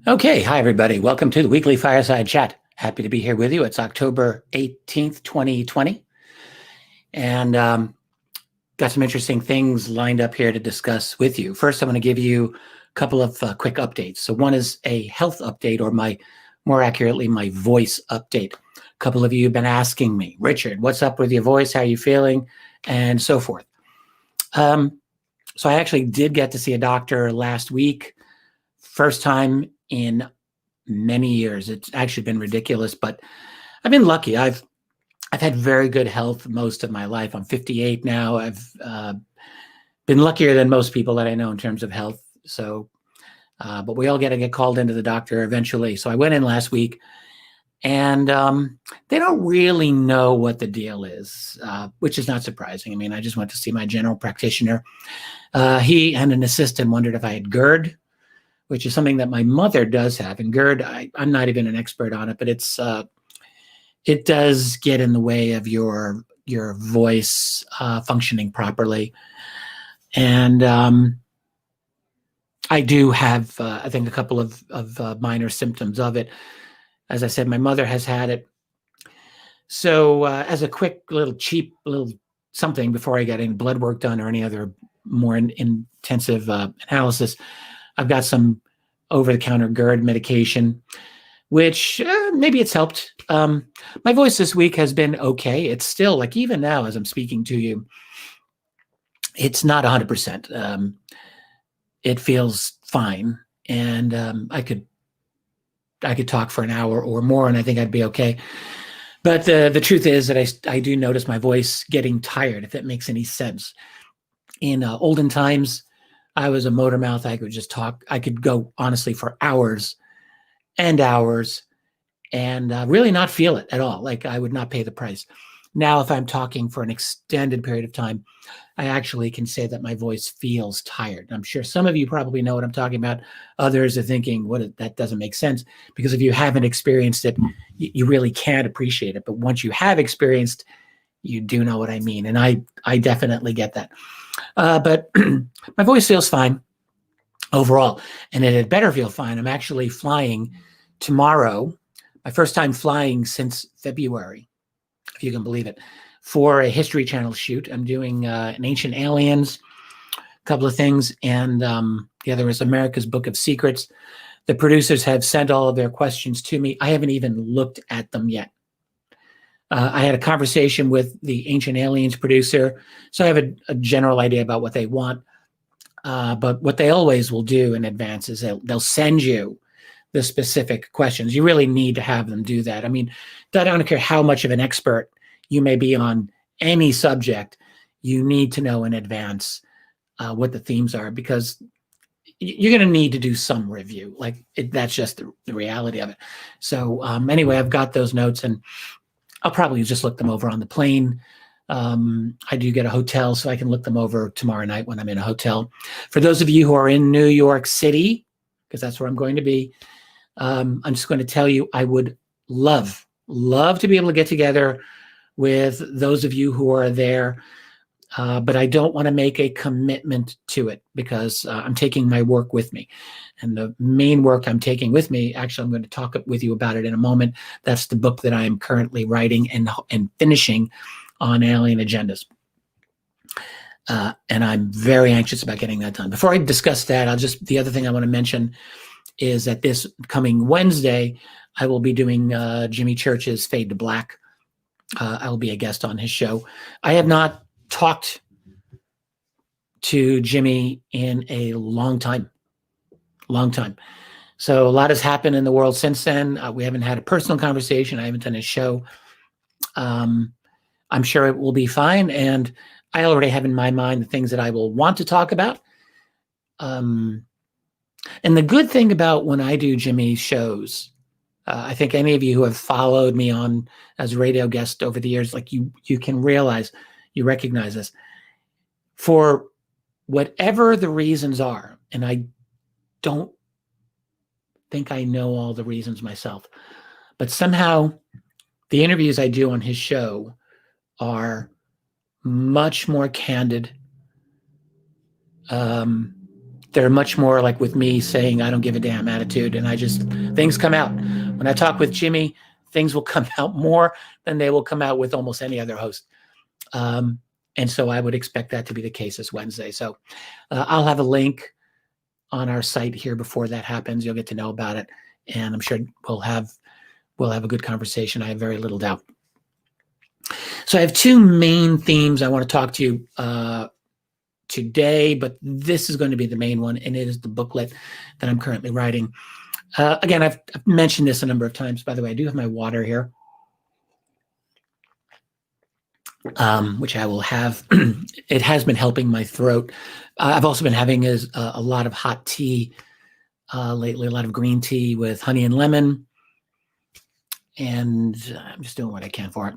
Okay, hi everybody. Welcome to the weekly Fireside Chat. Happy to be here with you. It's October 18th, 2020. And got some interesting things lined up here to discuss with you. First, I'm going to give you a couple of quick updates. So one is a health update, or more accurately, my voice update. A couple of you have been asking me, Richard, what's up with your voice? How are you feeling? And so forth. So I actually did get to see a doctor last week. First time in many years. It's actually been ridiculous, but I've been lucky. I've had very good health most of my life. I'm 58 now. I've been luckier than most people that I know in terms of health. So, but we all got to get called into the doctor eventually. So I went in last week, and they don't really know what the deal is, which is not surprising. I mean, I just went to see my general practitioner. He and an assistant wondered if I had GERD, which is something that my mother does have. And GERD, I'm not even an expert on it, but it does get in the way of your voice functioning properly. And I do have, I think, a couple of minor symptoms of it. As I said, my mother has had it. So as a quick cheap little something before I get any blood work done or any other more intensive analysis, I've got some over-the-counter GERD medication, which maybe it's helped. My voice this week has been okay. It's still, like, even now as I'm speaking to you, it's not 100%. It feels fine, and I could talk for an hour or more, and I think I'd be okay. But the truth is that I do notice my voice getting tired, if that makes any sense. In olden times, I was a motor mouth. I could just talk. I could go, honestly, for hours and hours and really not feel it at all. Like, I would not pay the price. Now, if I'm talking for an extended period of time, I actually can say that my voice feels tired. I'm sure some of you probably know what I'm talking about. Others are thinking, that doesn't make sense, because if you haven't experienced it, you really can't appreciate it. But once you have experienced, you do know what I mean. And I definitely get that. But my voice feels fine overall, and it had better feel fine. I'm actually flying tomorrow, my first time flying since February, if you can believe it, for a History Channel shoot. I'm doing an Ancient Aliens, a couple of things, and the other is America's Book of Secrets. The producers have sent all of their questions to me. I haven't even looked at them yet. I had a conversation with the Ancient Aliens producer, so I have a general idea about what they want. But what they always will do in advance is they'll send you the specific questions. You really need to have them do that. I mean, I don't care how much of an expert you may be on any subject, you need to know in advance what the themes are, because you're going to need to do some review. That's just the reality of it. So anyway, I've got those notes, and I'll probably just look them over on the plane. I do get a hotel, so I can look them over tomorrow night when I'm in a hotel. For those of you who are in New York City, because that's where I'm going to be, I'm just going to tell you, I would love to be able to get together with those of you who are there, but I don't want to make a commitment to it, because I'm taking my work with me. And the main work I'm taking with me, actually, I'm going to talk with you about it in a moment. That's the book that I am currently writing and finishing on alien agendas. And I'm very anxious about getting that done. Before I discuss that, the other thing I want to mention is that this coming Wednesday, I will be doing Jimmy Church's Fade to Black. I will be a guest on his show. I have not talked to Jimmy in a long time. So a lot has happened in the world since then. We haven't had a personal conversation. I haven't done a show. I'm sure it will be fine. And I already have in my mind the things that I will want to talk about. And the good thing about when I do Jimmy's shows, I think any of you who have followed me on as a radio guest over the years, like you can recognize this. For whatever the reasons are, and I don't think I know all the reasons myself, but somehow the interviews I do on his show are much more candid, they're much more like with me saying, I don't give a damn attitude. And things come out. When I talk with Jimmy, things will come out more than they will come out with almost any other host. And so I would expect that to be the case this Wednesday. So I'll have a link on our site here before that happens. You'll get to know about it. And I'm sure we'll have a good conversation. I have very little doubt. So I have two main themes I want to talk to you today, but this is going to be the main one, and it is the booklet that I'm currently writing. Again, I've mentioned this a number of times. By the way, I do have my water here, which I will have. It has been helping my throat. I've also been having a lot of hot tea lately, a lot of green tea with honey and lemon, and I'm just doing what I can for it.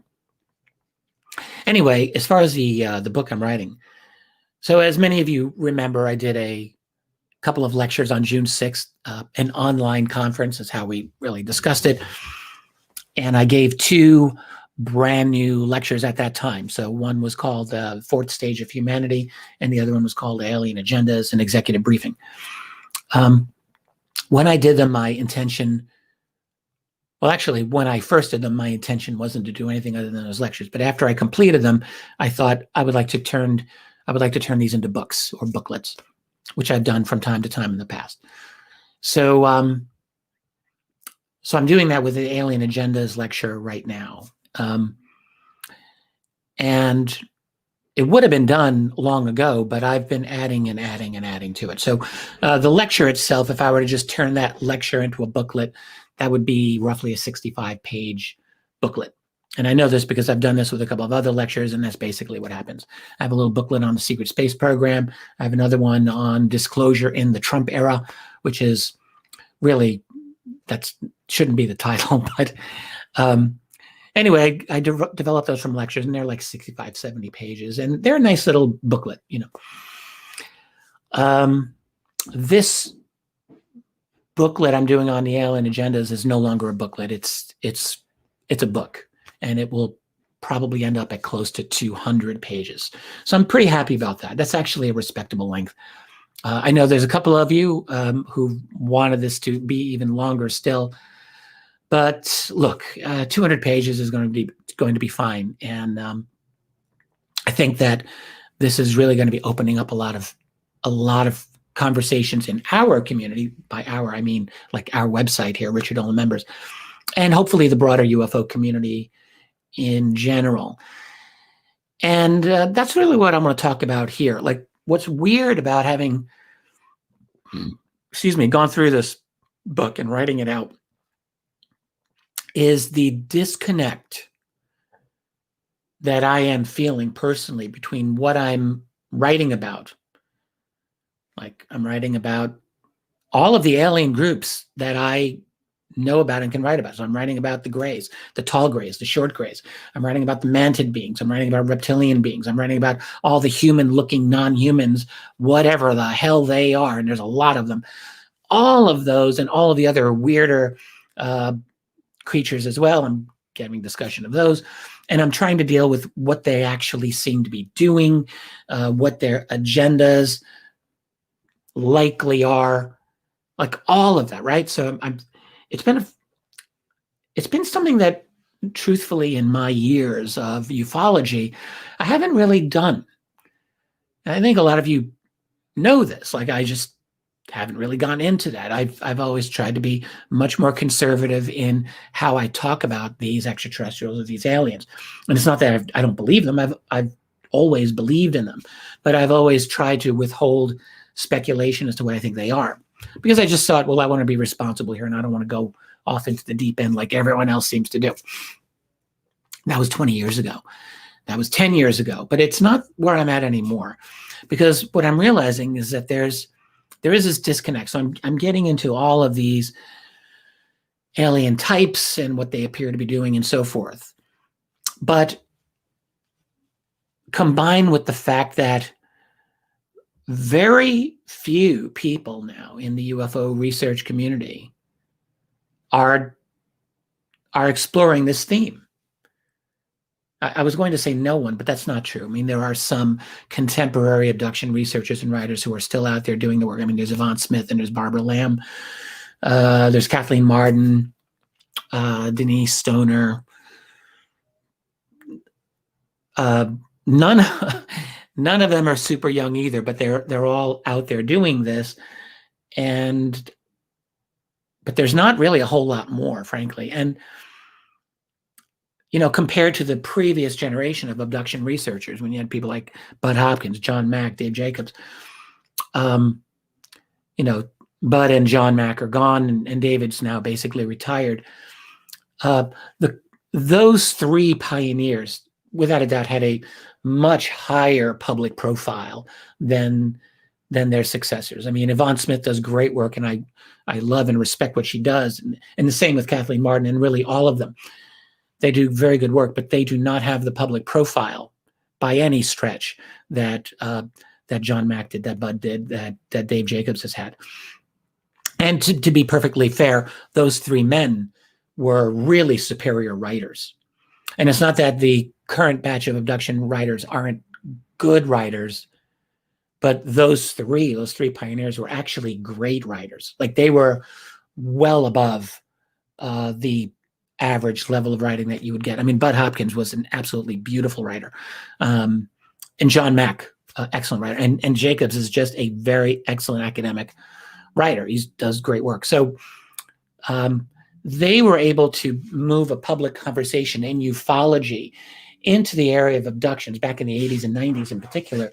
Anyway, as far as the book I'm writing, so as many of you remember, I did a couple of lectures on June 6th, an online conference is how we really discussed it. And I gave two brand new lectures at that time. So one was called Fourth Stage of Humanity, and the other one was called Alien Agendas and Executive Briefing. When I did them, my intention, well, actually, when I first did them, my intention wasn't to do anything other than those lectures. But after I completed them, I thought I would like to turn these into books or booklets, which I've done from time to time in the past. So, so I'm doing that with the Alien Agendas lecture right now. And it would have been done long ago, but I've been adding and adding and adding to it. So the lecture itself, if I were to just turn that lecture into a booklet, that would be roughly a 65-page booklet. And I know this because I've done this with a couple of other lectures, and that's basically what happens. I have a little booklet on the secret space program. I have another one on disclosure in the Trump era, which is really, that shouldn't be the title, but anyway, I developed those from lectures, and they're like 65, 70 pages, and they're a nice little booklet, you know. This booklet I'm doing on the Alien Agendas is no longer a booklet. It's a book, and it will probably end up at close to 200 pages. So I'm pretty happy about that. That's actually a respectable length. I know there's a couple of you who wanted this to be even longer still, but look, 200 pages is going to be fine. And I think that this is really going to be opening up a lot of conversations in our community. By our, I mean like our website here, Richard Olin members, and hopefully the broader UFO community in general. And that's really what I'm going to talk about here. Like, what's weird about having, gone through this book and writing it out is the disconnect that I am feeling personally between what I'm writing about. Like, I'm writing about all of the alien groups that I know about and can write about. So I'm writing about the grays, the tall grays, the short grays. I'm writing about the mantid beings. I'm writing about reptilian beings. I'm writing about all the human-looking non-humans, whatever the hell they are, and there's a lot of them. All of those and all of the other weirder creatures as well. I'm getting discussion of those. And I'm trying to deal with what they actually seem to be doing, what their agendas likely are, like all of that, right? So it's been something that, truthfully, in my years of ufology, I haven't really done. And I think a lot of you know this. Like, I just haven't really gone into that. I've always tried to be much more conservative in how I talk about these extraterrestrials or these aliens. And it's not that I don't believe them. I've always believed in them, but I've always tried to withhold speculation as to what I think they are, because I just thought, well, I want to be responsible here, and I don't want to go off into the deep end like everyone else seems to do. That was 20 years ago. That was 10 years ago, but it's not where I'm at anymore, because what I'm realizing is that there is this disconnect. So I'm getting into all of these alien types and what they appear to be doing and so forth. But combined with the fact that very few people now in the UFO research community are exploring this theme. I was going to say no one, but that's not true. I mean, there are some contemporary abduction researchers and writers who are still out there doing the work. I mean, there's Yvonne Smith and there's Barbara Lamb. There's Kathleen Marden, Denise Stoner. None of them are super young either, but they're all out there doing this. But there's not really a whole lot more, frankly. And compared to the previous generation of abduction researchers, when you had people like Bud Hopkins, John Mack, Dave Jacobs, Bud and John Mack are gone, and David's now basically retired. Those three pioneers, without a doubt, had a much higher public profile than their successors. I mean, Yvonne Smith does great work, and I love and respect what she does, and the same with Kathleen Marden, and really all of them. They do very good work, but they do not have the public profile by any stretch that John Mack did, that Bud did, that Dave Jacobs has had. And to be perfectly fair, those three men were really superior writers. And it's not that the current batch of abduction writers aren't good writers, but those three pioneers were actually great writers. Like, they were well above the average level of writing that you would get. I mean, Bud Hopkins was an absolutely beautiful writer. And John Mack, excellent writer. And Jacobs is just a very excellent academic writer. He does great work. So they were able to move a public conversation in ufology into the area of abductions back in the 80s and 90s in particular,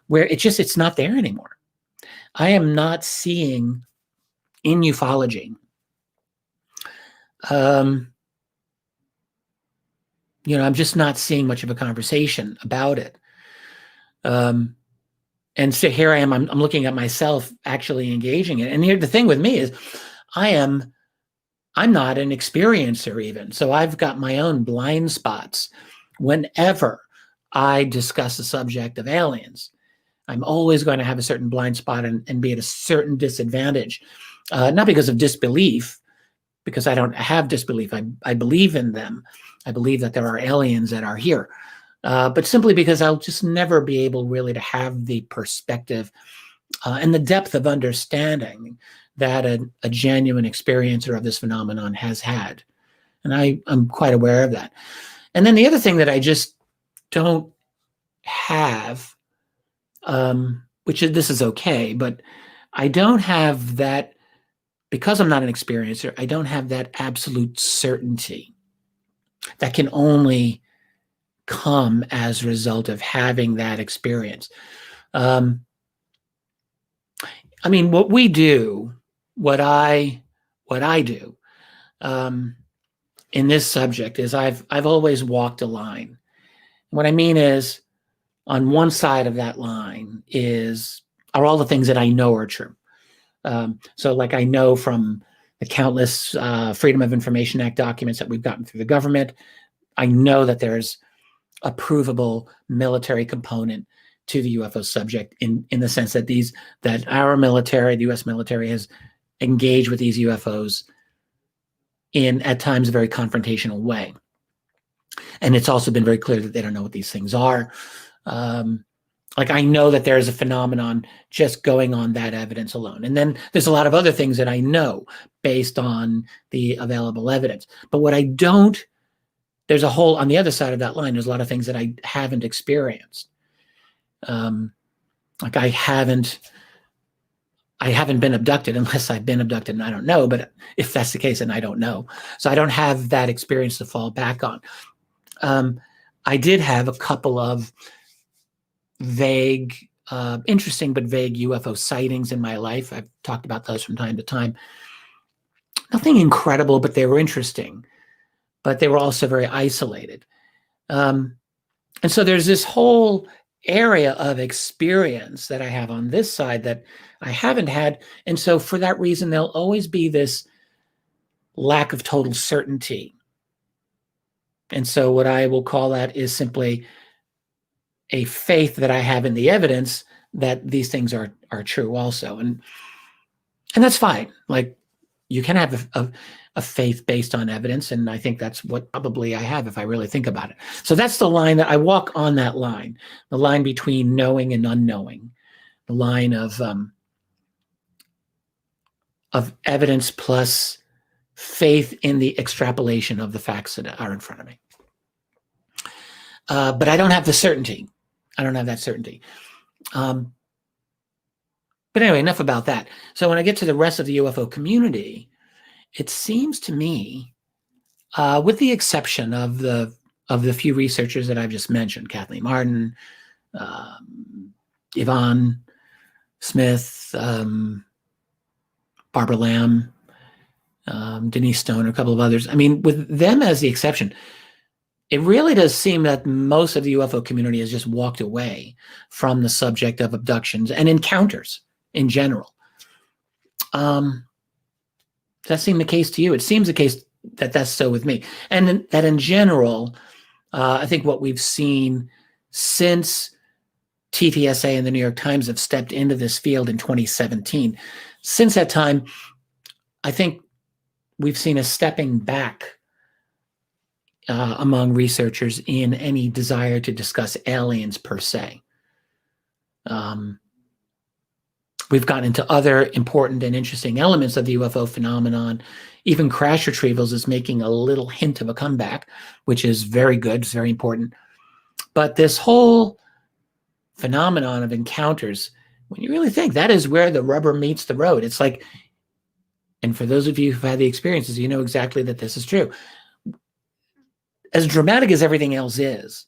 where it's not there anymore. I am not seeing in ufology I'm just not seeing much of a conversation about it. And so here I am, I'm looking at myself actually engaging it. And here the thing with me is I'm not an experiencer even. So I've got my own blind spots whenever I discuss the subject of aliens. I'm always going to have a certain blind spot and be at a certain disadvantage, not because of disbelief, because I don't have disbelief. I believe in them. I believe that there are aliens that are here, but simply because I'll just never be able really to have the perspective and the depth of understanding that a genuine experiencer of this phenomenon has had. And I'm quite aware of that. And then the other thing that I just don't have, this is okay, but I don't have that, because I'm not an experiencer, I don't have that absolute certainty that can only come as a result of having that experience. I mean, what I do in this subject is I've always walked a line. What I mean is, on one side of that line are all the things that I know are true. So like, I know from the countless Freedom of Information Act documents that we've gotten through the government, I know that there's a provable military component to the UFO subject in the sense that our military, the US military, has engaged with these UFOs in, at times, a very confrontational way. And it's also been very clear that they don't know what these things are. Like, I know that there's a phenomenon just going on that evidence alone. And then there's a lot of other things that I know based on the available evidence. But what I don't, there's a whole, on the other side of that line, there's a lot of things that I haven't experienced. Like, I haven't been abducted unless I've been abducted and I don't know. But if that's the case, then I don't know. So I don't have that experience to fall back on. I did have a couple of vague, interesting but vague UFO sightings in my life. I've talked about those from time to time. Nothing incredible, but they were interesting. But they were also very isolated. And so there's this whole area of experience that I have on this side that I haven't had. And so for that reason, there'll always be this lack of total certainty. And so what I will call that is simply a faith that I have in the evidence that these things are true also. And that's fine. Like, you can have a faith based on evidence, and I think that's what probably I have if I really think about it. So that's the line that I walk on, that line, the line between knowing and unknowing, the line of evidence plus faith in the extrapolation of the facts that are in front of me. But I don't have the certainty. I don't have that certainty. But anyway, enough about that. So when I get to the rest of the UFO community, it seems to me, with the exception of the few researchers that I've just mentioned, Kathleen Martin, Yvonne Smith, Barbara Lamb, Denise Stone, a couple of others. I mean, with them as the exception, it really does seem that most of the UFO community has just walked away from the subject of abductions and encounters in general. Does that seem the case to you? It seems the case that that's so with me. And that in general, I think what we've seen since TTSA and the New York Times have stepped into this field in 2017, since that time, I think we've seen a stepping back among researchers in any desire to discuss aliens per se. We've gotten into other important and interesting elements of the UFO phenomenon. Even crash retrievals is making a little hint of a comeback, which is very good, it's very important. But this whole phenomenon of encounters, when you really think, that is where the rubber meets the road. It's like, and for those of you who've had the experiences, you know exactly that this is true. As dramatic as everything else is,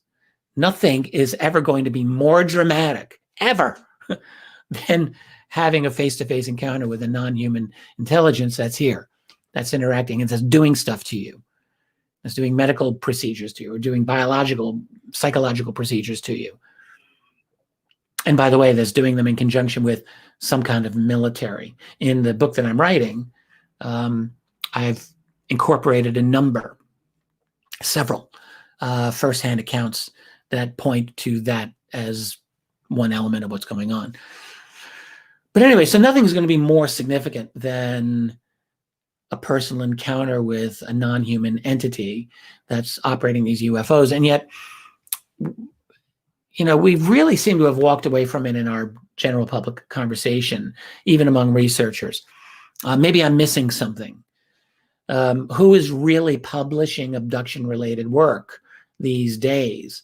nothing is ever going to be more dramatic, ever, than having a face-to-face encounter with a non-human intelligence that's here, that's interacting, and that's doing stuff to you, that's doing medical procedures to you, or doing biological, psychological procedures to you. And by the way, that's doing them in conjunction with some kind of military. In the book that I'm writing, I've incorporated several firsthand accounts that point to that as one element of what's going on. But anyway, so nothing's going to be more significant than a personal encounter with a non-human entity that's operating these UFOs. And yet, you know, we really seem to have walked away from it in our general public conversation, even among researchers. Maybe I'm missing something. Who is really publishing abduction-related work these days?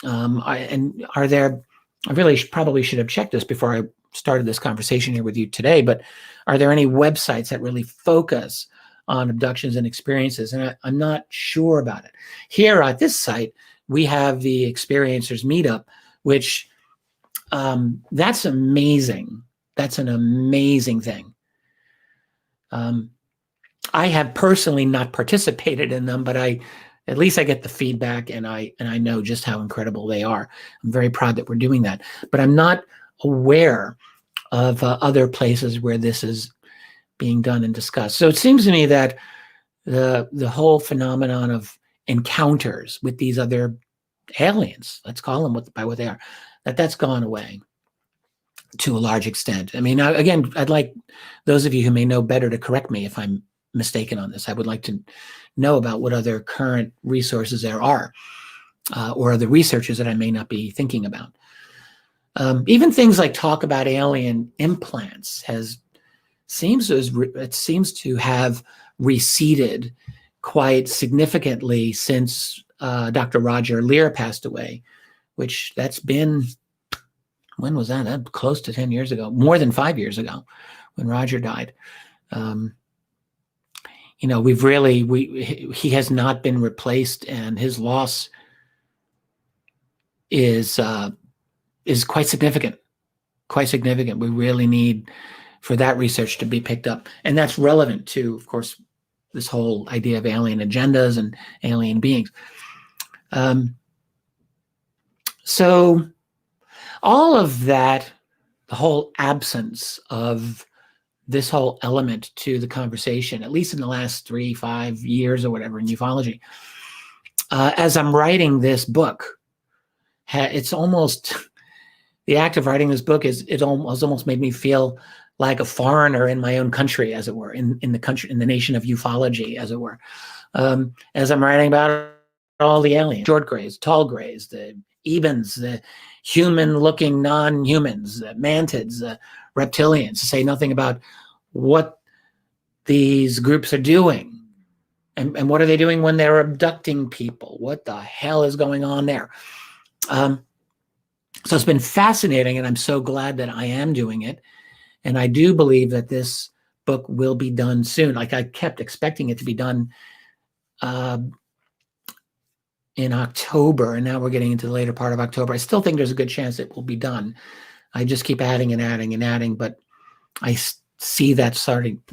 I really probably should have checked this before I started this conversation here with you today, but are there any websites that really focus on abductions and experiences? And I'm not sure about it. Here at this site, we have the Experiencers Meetup, which that's amazing. That's an amazing thing. I have personally not participated in them, but at least I get the feedback, and I know just how incredible they are. I'm very proud that we're doing that, but I'm not aware of other places where this is being done and discussed. So it seems to me that the whole phenomenon of encounters with these other aliens, let's call them by what they are, that's gone away to a large extent. I mean, again, I'd like those of you who may know better to correct me if I'm mistaken on this. I would like to know about what other current resources there are, or other researchers that I may not be thinking about. Even things like talk about alien implants seems to have receded quite significantly since Dr. Roger Lear passed away, which that's been, when was that? That close to 10 years ago, more than 5 years ago when Roger died. You know, he has not been replaced, and his loss is quite significant, We really need for that research to be picked up. And that's relevant to, of course, this whole idea of alien agendas and alien beings. So all of that, the whole absence of this whole element to the conversation, at least in the last 3-5 years or whatever in ufology, as I'm writing this book, it's almost, the act of writing this book has almost made me feel like a foreigner in my own country, as it were, in the country, in the nation of ufology, as it were. As I'm writing about all the aliens, short grays, tall grays, the ebens, the human-looking non-humans, the mantids, the reptilians, to say nothing about what these groups are doing. And what are they doing when they're abducting people? What the hell is going on there? So it's been fascinating, and I'm so glad that I am doing it. And I do believe that this book will be done soon. Like, I kept expecting it to be done in October, and now we're getting into the later part of October. I still think there's a good chance it will be done. I just keep adding and adding and adding, but I see that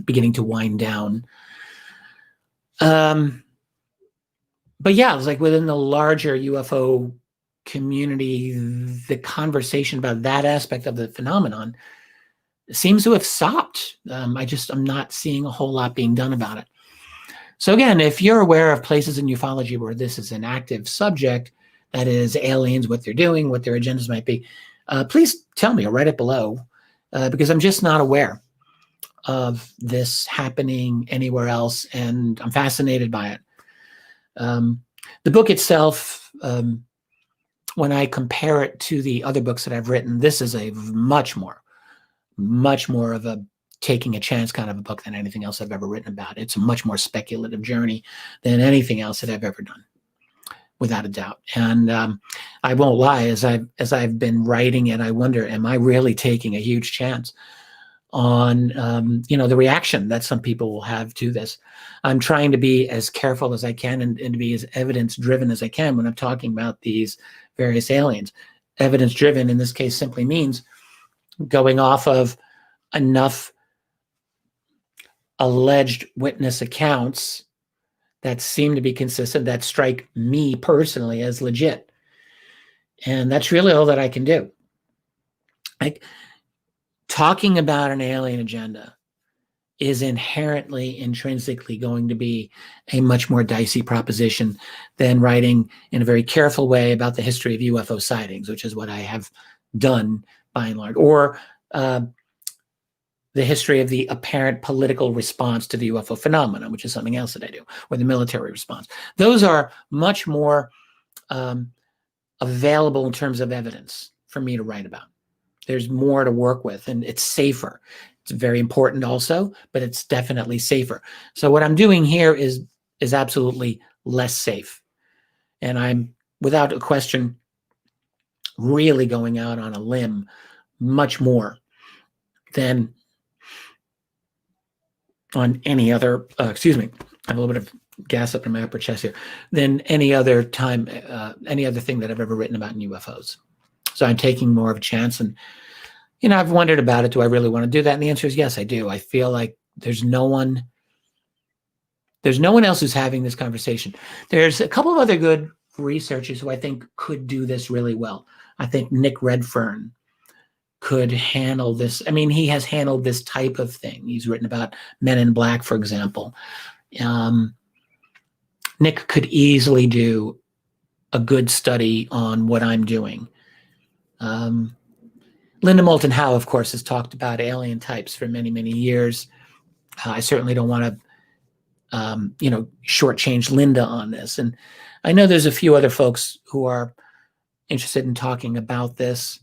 beginning to wind down. But yeah, it's like within the larger UFO community, the conversation about that aspect of the phenomenon seems to have stopped. I'm not seeing a whole lot being done about it. So again, if you're aware of places in ufology where this is an active subject, that is aliens, what they're doing, what their agendas might be, please tell me or write it below, because I'm just not aware of this happening anywhere else, and I'm fascinated by it. The book itself, when I compare it to the other books that I've written, this is a much more of a taking a chance kind of a book than anything else I've ever written about. It's a much more speculative journey than anything else that I've ever done, without a doubt. And I won't lie, as I've been writing it, I wonder, am I really taking a huge chance on the reaction that some people will have to this? I'm trying to be as careful as I can and to be as evidence-driven as I can when I'm talking about these various aliens. Evidence-driven in this case simply means going off of enough alleged witness accounts that seem to be consistent, that strike me personally as legit. And that's really all that I can do. Talking about an alien agenda is intrinsically going to be a much more dicey proposition than writing in a very careful way about the history of UFO sightings, which is what I have done by and large, or the history of the apparent political response to the UFO phenomenon, which is something else that I do, or the military response. Those are much more available in terms of evidence for me to write about. There's more to work with, and it's safer. It's very important also, but it's definitely safer. So what I'm doing here is absolutely less safe. And I'm, without a question, really going out on a limb much more than on any other, excuse me, I have a little bit of gas up in my upper chest here, than any other time, any other thing that I've ever written about in UFOs. So I'm taking more of a chance. And, I've wondered about it. Do I really want to do that? And the answer is yes, I do. I feel like there's no one else who's having this conversation. There's a couple of other good researchers who I think could do this really well. I think Nick Redfern could handle this. I mean, he has handled this type of thing. He's written about Men in Black, for example. Nick could easily do a good study on what I'm doing. Linda Moulton Howe, of course, has talked about alien types for many, many years. I certainly don't want to, shortchange Linda on this. And I know there's a few other folks who are interested in talking about this,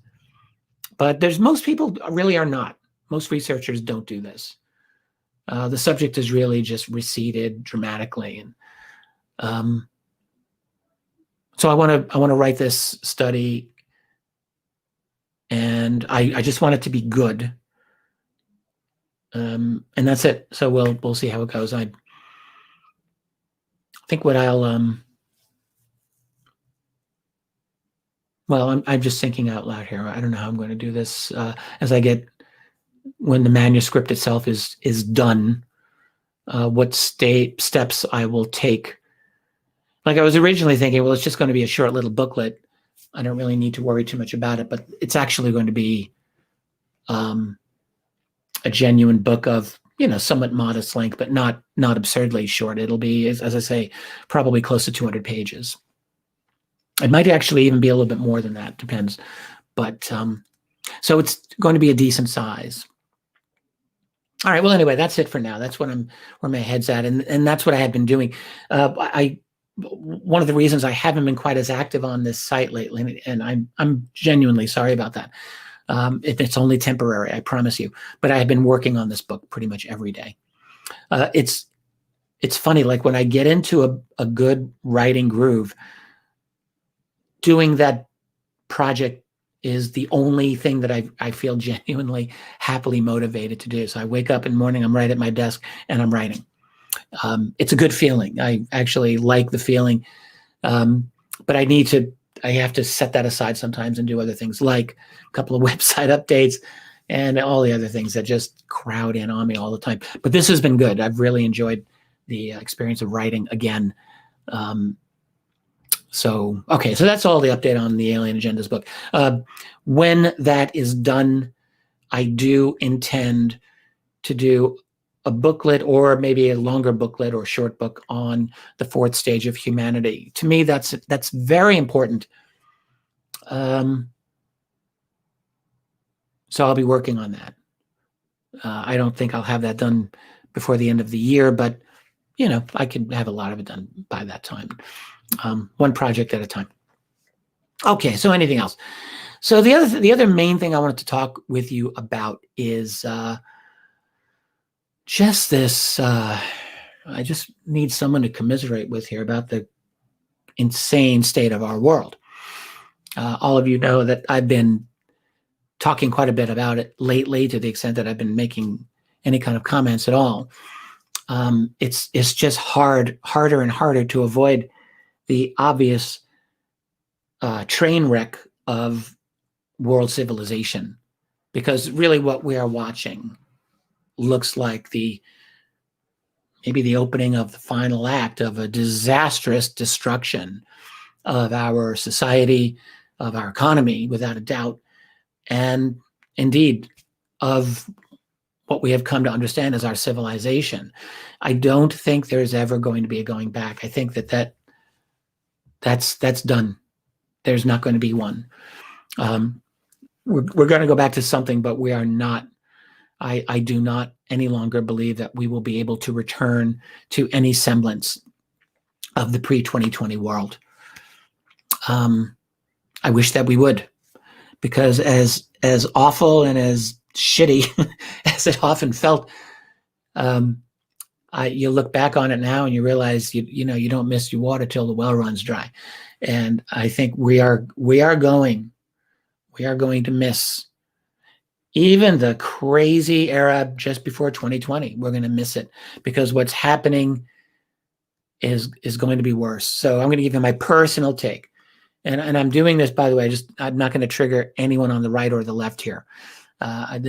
but most people really are not. Most researchers don't do this. The subject has really just receded dramatically. And so I want to write this study, and I just want it to be good. And that's it. So we'll see how it goes. I think what I'll I'm just thinking out loud here. I don't know how I'm going to do this when the manuscript itself is done, what steps I will take. Like, I was originally thinking, well, it's just going to be a short little booklet. I don't really need to worry too much about it, but it's actually going to be a genuine book of, somewhat modest length, but not absurdly short. It'll be, as I say, probably close to 200 pages. It might actually even be a little bit more than that, depends. But so it's going to be a decent size. All right. Well, anyway, that's it for now. That's where my head's at, and that's what I have been doing. One of the reasons I haven't been quite as active on this site lately, and I'm genuinely sorry about that. It's only temporary, I promise you. But I have been working on this book pretty much every day. It's funny, like when I get into a good writing groove, doing that project is the only thing that I feel genuinely happily motivated to do. So I wake up in the morning, I'm right at my desk, and I'm writing. It's a good feeling. I actually like the feeling, but I have to set that aside sometimes and do other things, like a couple of website updates and all the other things that just crowd in on me all the time. But this has been good. I've really enjoyed the experience of writing again. So that's all the update on the Alien Agendas book. When that is done, I do intend to do a booklet, or maybe a longer booklet or short book on the fourth stage of humanity. To me, that's very important. So I'll be working on that. I don't think I'll have that done before the end of the year, but I can have a lot of it done by that time. One project at a time. Okay, so anything else? So the other main thing I wanted to talk with you about is just this. I just need someone to commiserate with here about the insane state of our world. All of you know that I've been talking quite a bit about it lately, to the extent that I've been making any kind of comments at all. It's just harder and harder to avoid the obvious train wreck of world civilization, because really what we are watching looks like maybe the opening of the final act of a disastrous destruction of our society, of our economy, without a doubt, and indeed of what we have come to understand as our civilization. I don't think there's ever going to be a going back. I think that's done. There's not going to be one. We're going to go back to something, but we are not. I do not any longer believe that we will be able to return to any semblance of the pre-2020 world. I wish that we would, because as awful and as shitty as it often felt, you look back on it now and you realize you don't miss your water till the well runs dry, and I think we are going to miss even the crazy era just before 2020. We're going to miss it, because what's happening is going to be worse. So I'm going to give you my personal take, and I'm doing this, by the way. I'm not going to trigger anyone on the right or the left here. I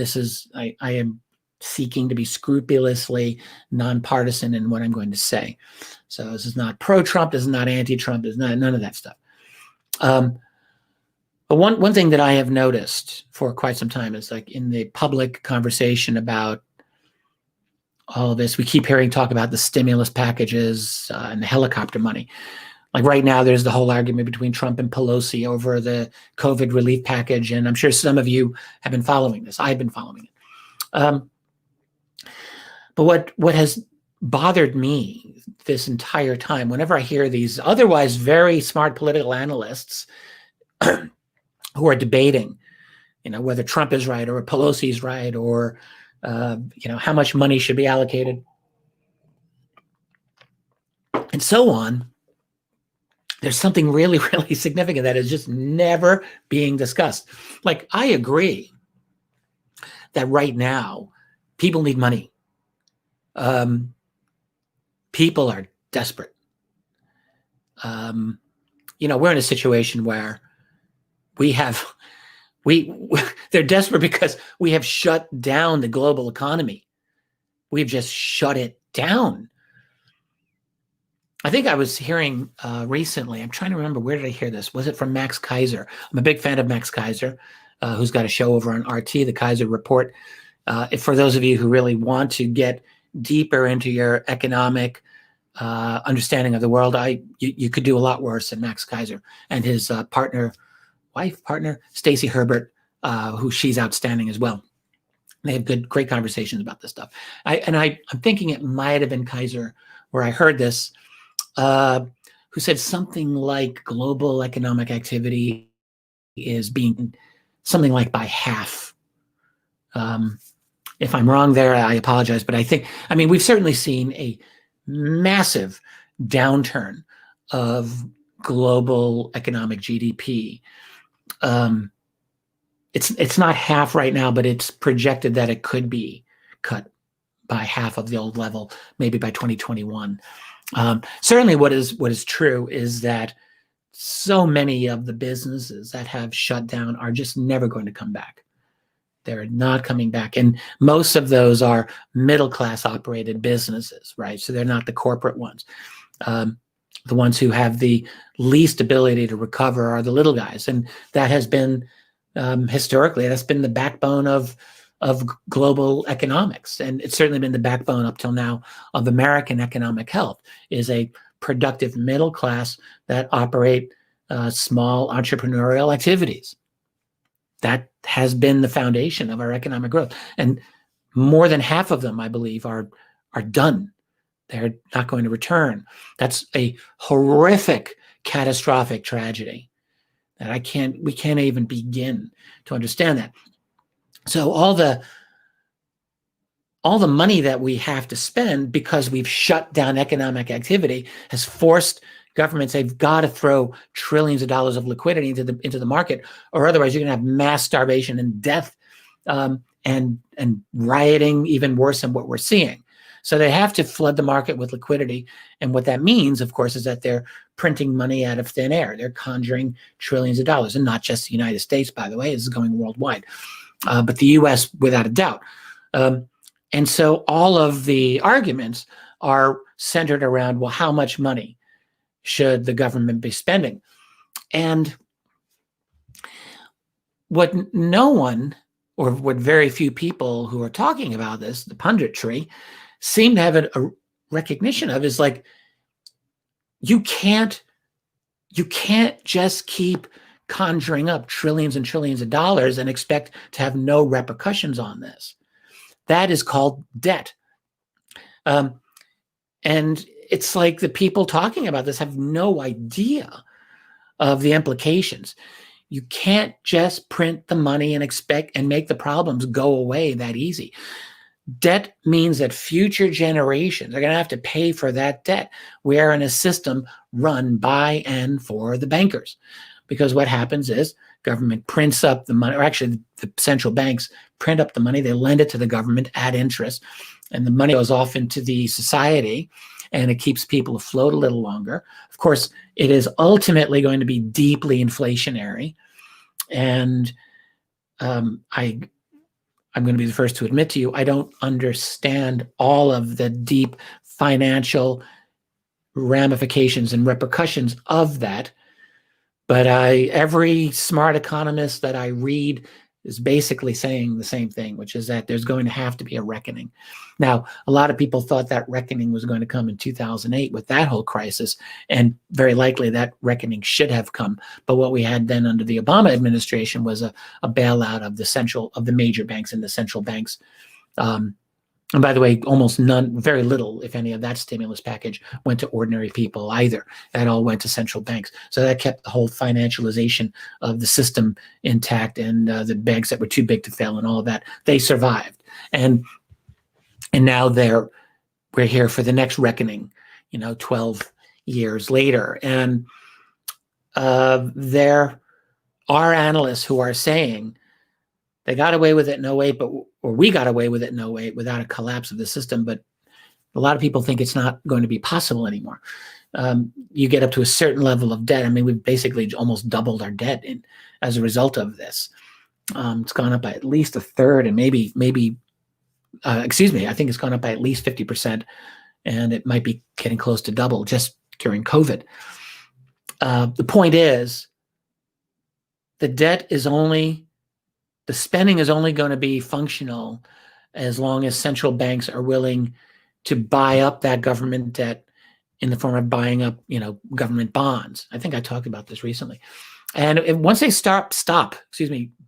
am seeking to be scrupulously nonpartisan in what I'm going to say. So this is not pro-Trump. This is not anti-Trump. This is none of that stuff. But one thing that I have noticed for quite some time is, like, in the public conversation about all of this, we keep hearing talk about the stimulus packages and the helicopter money. Like right now, there's the whole argument between Trump and Pelosi over the COVID relief package, and I'm sure some of you have been following this. I've been following it. But what has bothered me this entire time, whenever I hear these otherwise very smart political analysts who are debating, whether Trump is right or Pelosi's right, or how much money should be allocated, and so on, there's something really, really significant that is just never being discussed. Like, I agree that right now people need money. People are desperate. We're in a situation where they're desperate because we have shut down the global economy. We've just shut it down. I think I was hearing recently, I'm trying to remember, where did I hear this? Was it from Max Kaiser? I'm a big fan of Max Kaiser, who's got a show over on RT, the Kaiser Report. For those of you who really want to get deeper into your economic understanding of the world, you could do a lot worse than Max Kaiser and his wife partner, Stacey Herbert, who she's outstanding as well. They have great conversations about this stuff. I'm thinking it might have been Kaiser where I heard this, who said something like global economic activity is being something like by half. If I'm wrong there, I apologize. But I mean, we've certainly seen a massive downturn of global economic GDP. It's not half right now, but it's projected that it could be cut by half of the old level, maybe by 2021. Certainly what is true is that so many of the businesses that have shut down are just never going to come back. They're not coming back. And most of those are middle-class operated businesses, right? So they're not the corporate ones. The ones who have the least ability to recover are the little guys. And that has been, historically, that's been the backbone of global economics. And it's certainly been the backbone up till now of American economic health, is a productive middle class that operate small entrepreneurial activities. That has been the foundation of our economic growth. And more than half of them, I believe, are done. They're not going to return. That's a horrific, catastrophic tragedy that we can't even begin to understand that. So all the money that we have to spend because we've shut down economic activity has forced governments, they've got to throw trillions of dollars of liquidity into the market, or otherwise you're going to have mass starvation and death, and rioting, even worse than what we're seeing. So they have to flood the market with liquidity. And what that means, of course, is that they're printing money out of thin air. They're conjuring trillions of dollars, and not just the United States, by the way. This is going worldwide, but the U.S. without a doubt. And so all of the arguments are centered around, well, how much money should the government be spending? And what no one, or what very few people who are talking about this, the punditry, seem to have a recognition of is like, you can't just keep conjuring up trillions and trillions of dollars and expect to have no repercussions on this. That is called debt. And it's like the people talking about this have no idea of the implications. You can't just print the money and expect and make the problems go away that easy. Debt means that future generations are going to have to pay for that debt. We are in a system run by and for the bankers, because what happens is government prints up the money, or actually the central banks print up the money, they lend it to the government at interest, and the money goes off into the society, and it keeps people afloat a little longer. Of course, it is ultimately going to be deeply inflationary, and I'm going to be the first to admit to you, I don't understand all of the deep financial ramifications and repercussions of that. But every smart economist that I read is basically saying the same thing, which is that there's going to have to be a reckoning. Now, a lot of people thought that reckoning was going to come in 2008 with that whole crisis, and very likely that reckoning should have come. But what we had then under the Obama administration was a bailout of the major banks and the central banks. And by the way, almost none, very little, if any, of that stimulus package went to ordinary people either. That all went to central banks. So that kept the whole financialization of the system intact, and the banks that were too big to fail and all of that, they survived. And now we're here for the next reckoning, 12 years later. And there are analysts who are saying they got away with it in 08, or we got away with it in 08 without a collapse of the system. But a lot of people think it's not going to be possible anymore. You get up to a certain level of debt. I mean, we've basically almost doubled our debt as a result of this. It's gone up by at least a third, and maybe I think it's gone up by at least 50%, and it might be getting close to double just during COVID. The point is, the spending is only going to be functional as long as central banks are willing to buy up that government debt in the form of buying up, government bonds. I think I talked about this recently. And once they stop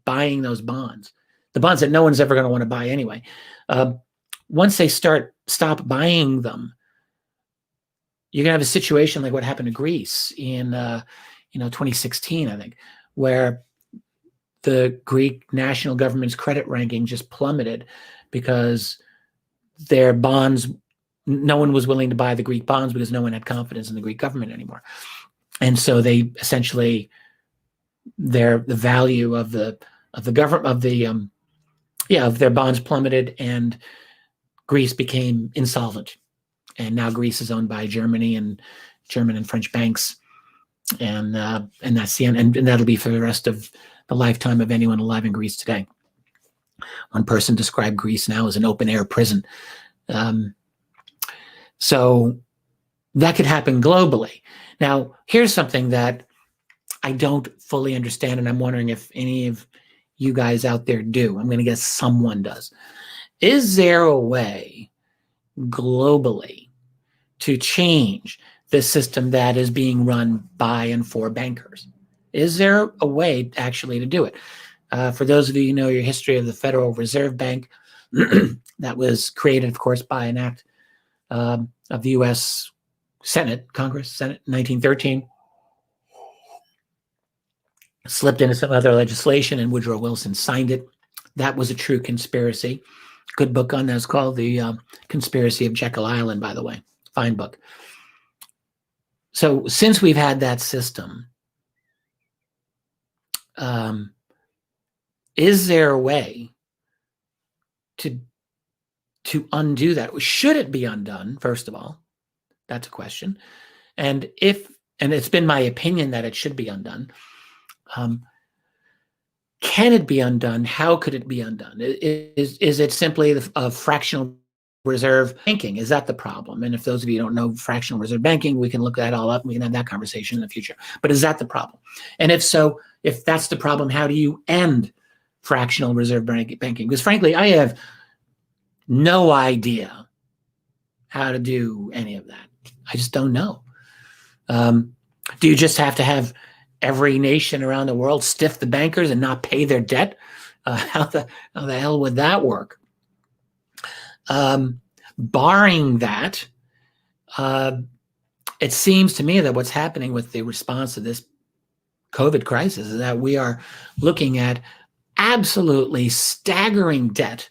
buying those bonds, the bonds that no one's ever going to want to buy anyway. Once they stop buying them, you're going to have a situation like what happened to Greece in 2016, I think, where the Greek national government's credit ranking just plummeted because their bonds, no one was willing to buy the Greek bonds because no one had confidence in the Greek government anymore. And so they essentially, the value of the government of their bonds plummeted, and Greece became insolvent. And now Greece is owned by German and French banks, and that's the end. And that'll be for the rest of the lifetime of anyone alive in Greece today. One person described Greece now as an open air prison. So that could happen globally. Now, here's something that I don't fully understand, and I'm wondering if any of you guys out there do. I'm going to guess someone does. Is there a way globally to change the system that is being run by and for bankers? Is there a way actually to do it? For those of you who know your history of the Federal Reserve Bank, that was created, of course, by an act of the U.S. Congress, Senate, 1913, slipped into some other legislation, and Woodrow Wilson signed it. That was a true conspiracy. Good book on that is called The Conspiracy of Jekyll Island, by the way. Fine book. So since we've had that system, is there a way to undo that? Should it be undone, first of all? That's a question. And it's been my opinion that it should be undone. Can it be undone? How could it be undone? Is it simply a fractional reserve banking? Is that the problem? And if those of you don't know fractional reserve banking, we can look that all up and we can have that conversation in the future. But is that the problem? And if so, if that's the problem, how do you end fractional reserve banking? Because frankly, I have no idea how to do any of that. I just don't know. Do you just have to have every nation around the world stiff the bankers and not pay their debt? How the hell would that work? Barring that, it seems to me that what's happening with the response to this COVID crisis is that we are looking at absolutely staggering debt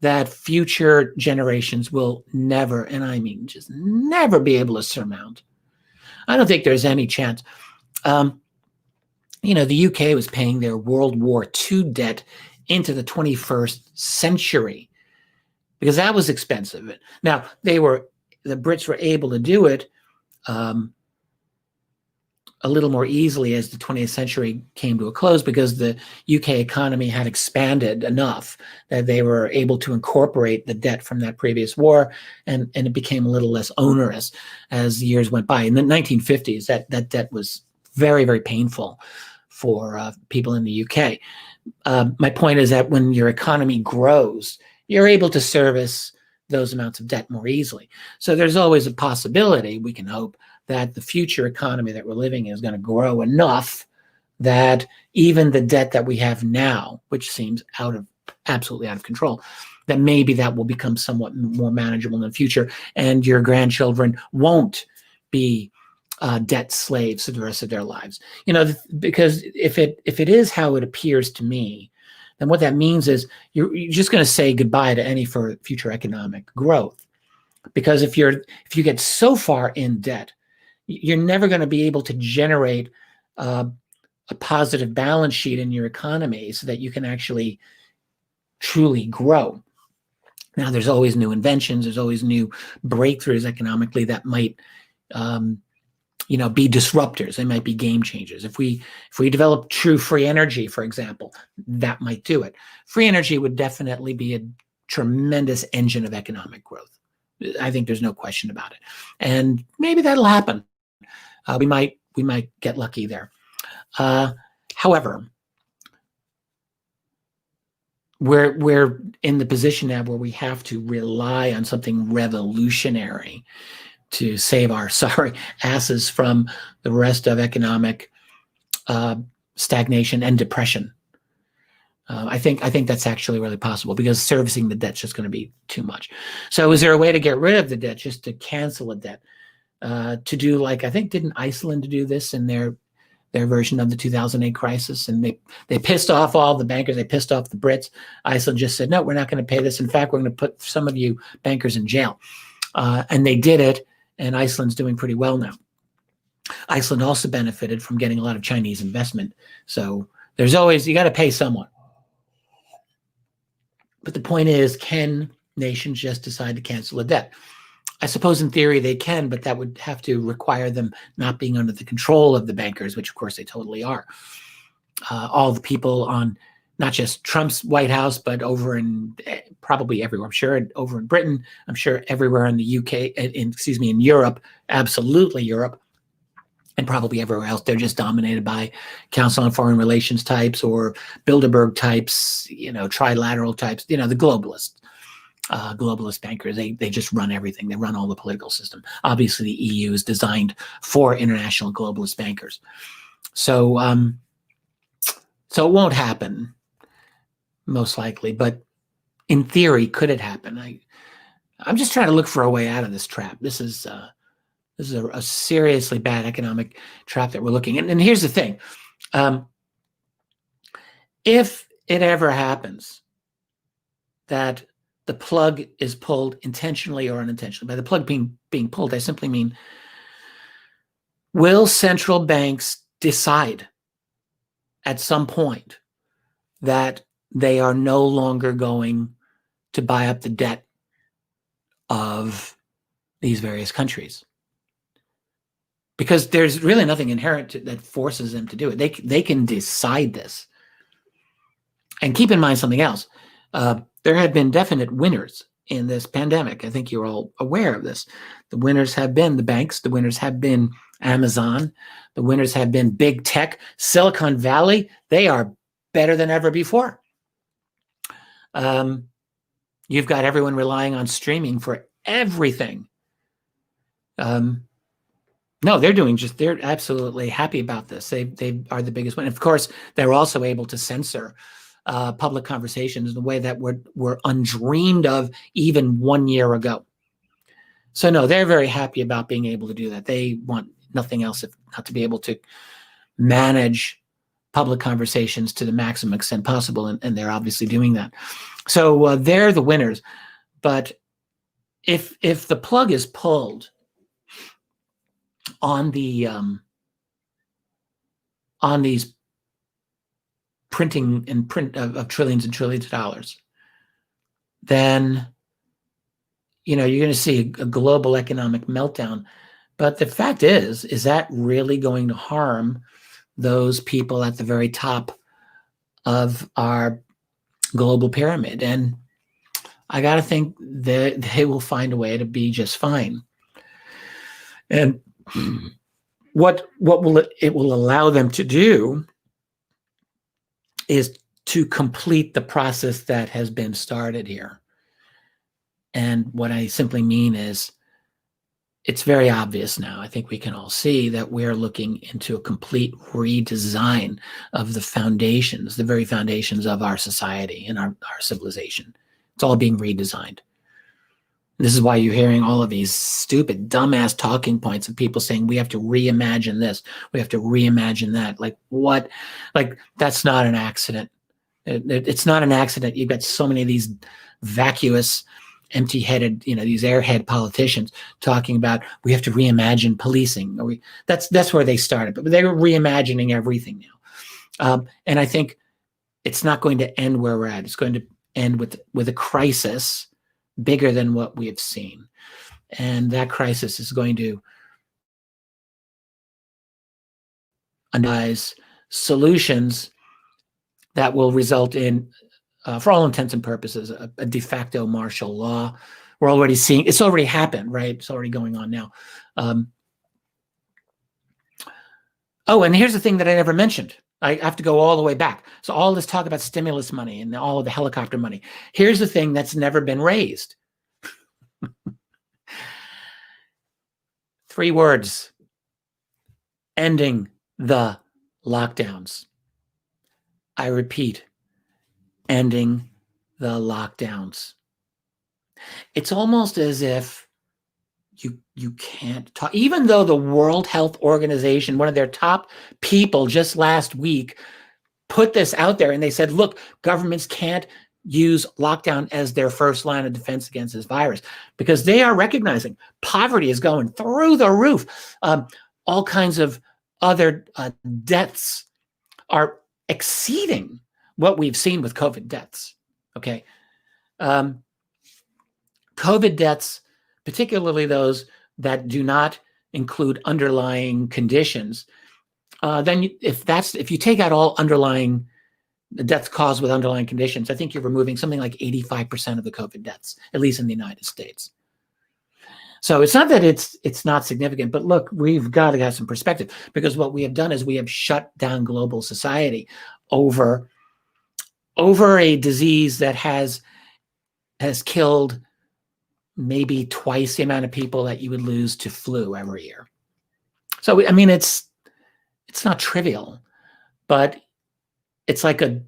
that future generations will never, and I mean just never, be able to surmount. I don't think there's any chance. The UK was paying their World War II debt into the 21st century because that was expensive. Now, the Brits were able to do it a little more easily as the 20th century came to a close because the UK economy had expanded enough that they were able to incorporate the debt from that previous war, and it became a little less onerous as the years went by. In the 1950s, that debt was very, very painful for people in the UK. My point is that when your economy grows, you're able to service those amounts of debt more easily. So there's always a possibility, we can hope, that the future economy that we're living in is going to grow enough that even the debt that we have now, which seems absolutely out of control, that maybe that will become somewhat more manageable in the future, and your grandchildren won't be debt slaves for the rest of their lives. Because if it is how it appears to me, then what that means is you're just going to say goodbye to any future economic growth. Because if you get so far in debt, you're never going to be able to generate a positive balance sheet in your economy so that you can actually truly grow. Now, there's always new inventions, there's always new breakthroughs economically that might be disruptors. They might be game changers. If we develop true free energy, for example, that might do it. Free energy would definitely be a tremendous engine of economic growth. I think there's no question about it. And maybe that'll happen. We might get lucky there. However, we're in the position now where we have to rely on something revolutionary to save our sorry asses from the rest of economic stagnation and depression. I think that's actually really possible because servicing the debt's just going to be too much. So is there a way to get rid of the debt, just to cancel a debt? To do like, I think, didn't Iceland do this in their version of the 2008 crisis? And they pissed off all the bankers. They pissed off the Brits. Iceland just said, no, we're not going to pay this. In fact, we're going to put some of you bankers in jail. And they did it. And Iceland's doing pretty well now. Iceland also benefited from getting a lot of Chinese investment. So there's always, you got to pay someone. But the point is, can nations just decide to cancel a debt? I suppose in theory they can, but that would have to require them not being under the control of the bankers, which of course they totally are. All the people on not just Trump's White House, but over in probably everywhere. I'm sure over in Britain, I'm sure everywhere in the UK, in Europe, absolutely Europe, and probably everywhere else. They're just dominated by Council on Foreign Relations types or Bilderberg types, trilateral types, the globalist bankers. They just run everything. They run all the political system. Obviously, the EU is designed for international globalist bankers. So it won't happen, most likely. But in theory, could it happen? I'm just trying to look for a way out of this trap. This is a seriously bad economic trap that we're looking at. And here's the thing. If it ever happens that the plug is pulled intentionally or unintentionally, by the plug being pulled, I simply mean, will central banks decide at some point that they are no longer going to buy up the debt of these various countries? Because there's really nothing inherent that forces them to do it. They can decide this. And keep in mind something else. There have been definite winners in this pandemic. I think you're all aware of this. The winners have been the banks. The winners have been Amazon. The winners have been big tech. Silicon Valley, they are better than ever before. You've got everyone relying on streaming for everything. No, they're absolutely happy about this. They are the biggest one. Of course, they're also able to censor public conversations in a way that were undreamed of even 1 year ago. So no, they're very happy about being able to do that. They want nothing else if not to be able to manage public conversations to the maximum extent possible, and they're obviously doing that. So they're the winners. But if the plug is pulled on these printing of trillions and trillions of dollars, then you're going to see a global economic meltdown. But the fact is that really going to harm those people at the very top of our global pyramid? And I got to think that they will find a way to be just fine. And what it will allow them to do is to complete the process that has been started here. And what I simply mean is, it's very obvious now. I think we can all see that we're looking into a complete redesign of the foundations, the very foundations of our society and our civilization. It's all being redesigned. This is why you're hearing all of these stupid, dumbass talking points of people saying we have to reimagine this, we have to reimagine that. Like what? Like that's not an accident. It's not an accident. You've got so many of these vacuous, empty-headed, these airhead politicians talking about we have to reimagine policing. That's where they started, but they were reimagining everything now. And I think it's not going to end where we're at. It's going to end with a crisis bigger than what we have seen. And that crisis is going to devise solutions that will result in, for all intents and purposes, a de facto martial law. We're already seeing, it's already happened, right? It's already going on now. And here's the thing that I never mentioned. I have to go all the way back. So all this talk about stimulus money and all of the helicopter money. Here's the thing that's never been raised. 3 words: ending the lockdowns. I repeat, ending the lockdowns. It's almost as if you can't talk, even though the World Health Organization, one of their top people just last week put this out there, and they said, look, governments can't use lockdown as their first line of defense against this virus, because they are recognizing poverty is going through the roof. All kinds of other deaths are exceeding what we've seen with COVID deaths. Okay. COVID deaths, particularly those that do not include underlying conditions, then if you take out all underlying deaths caused with underlying conditions, I think you're removing something like 85% of the COVID deaths, at least in the United States. So it's not that it's not significant, but look, we've got to have some perspective, because what we have done is we have shut down global society over a disease that has killed maybe twice the amount of people that you would lose to flu every year. So, I mean, it's not trivial, but it's like a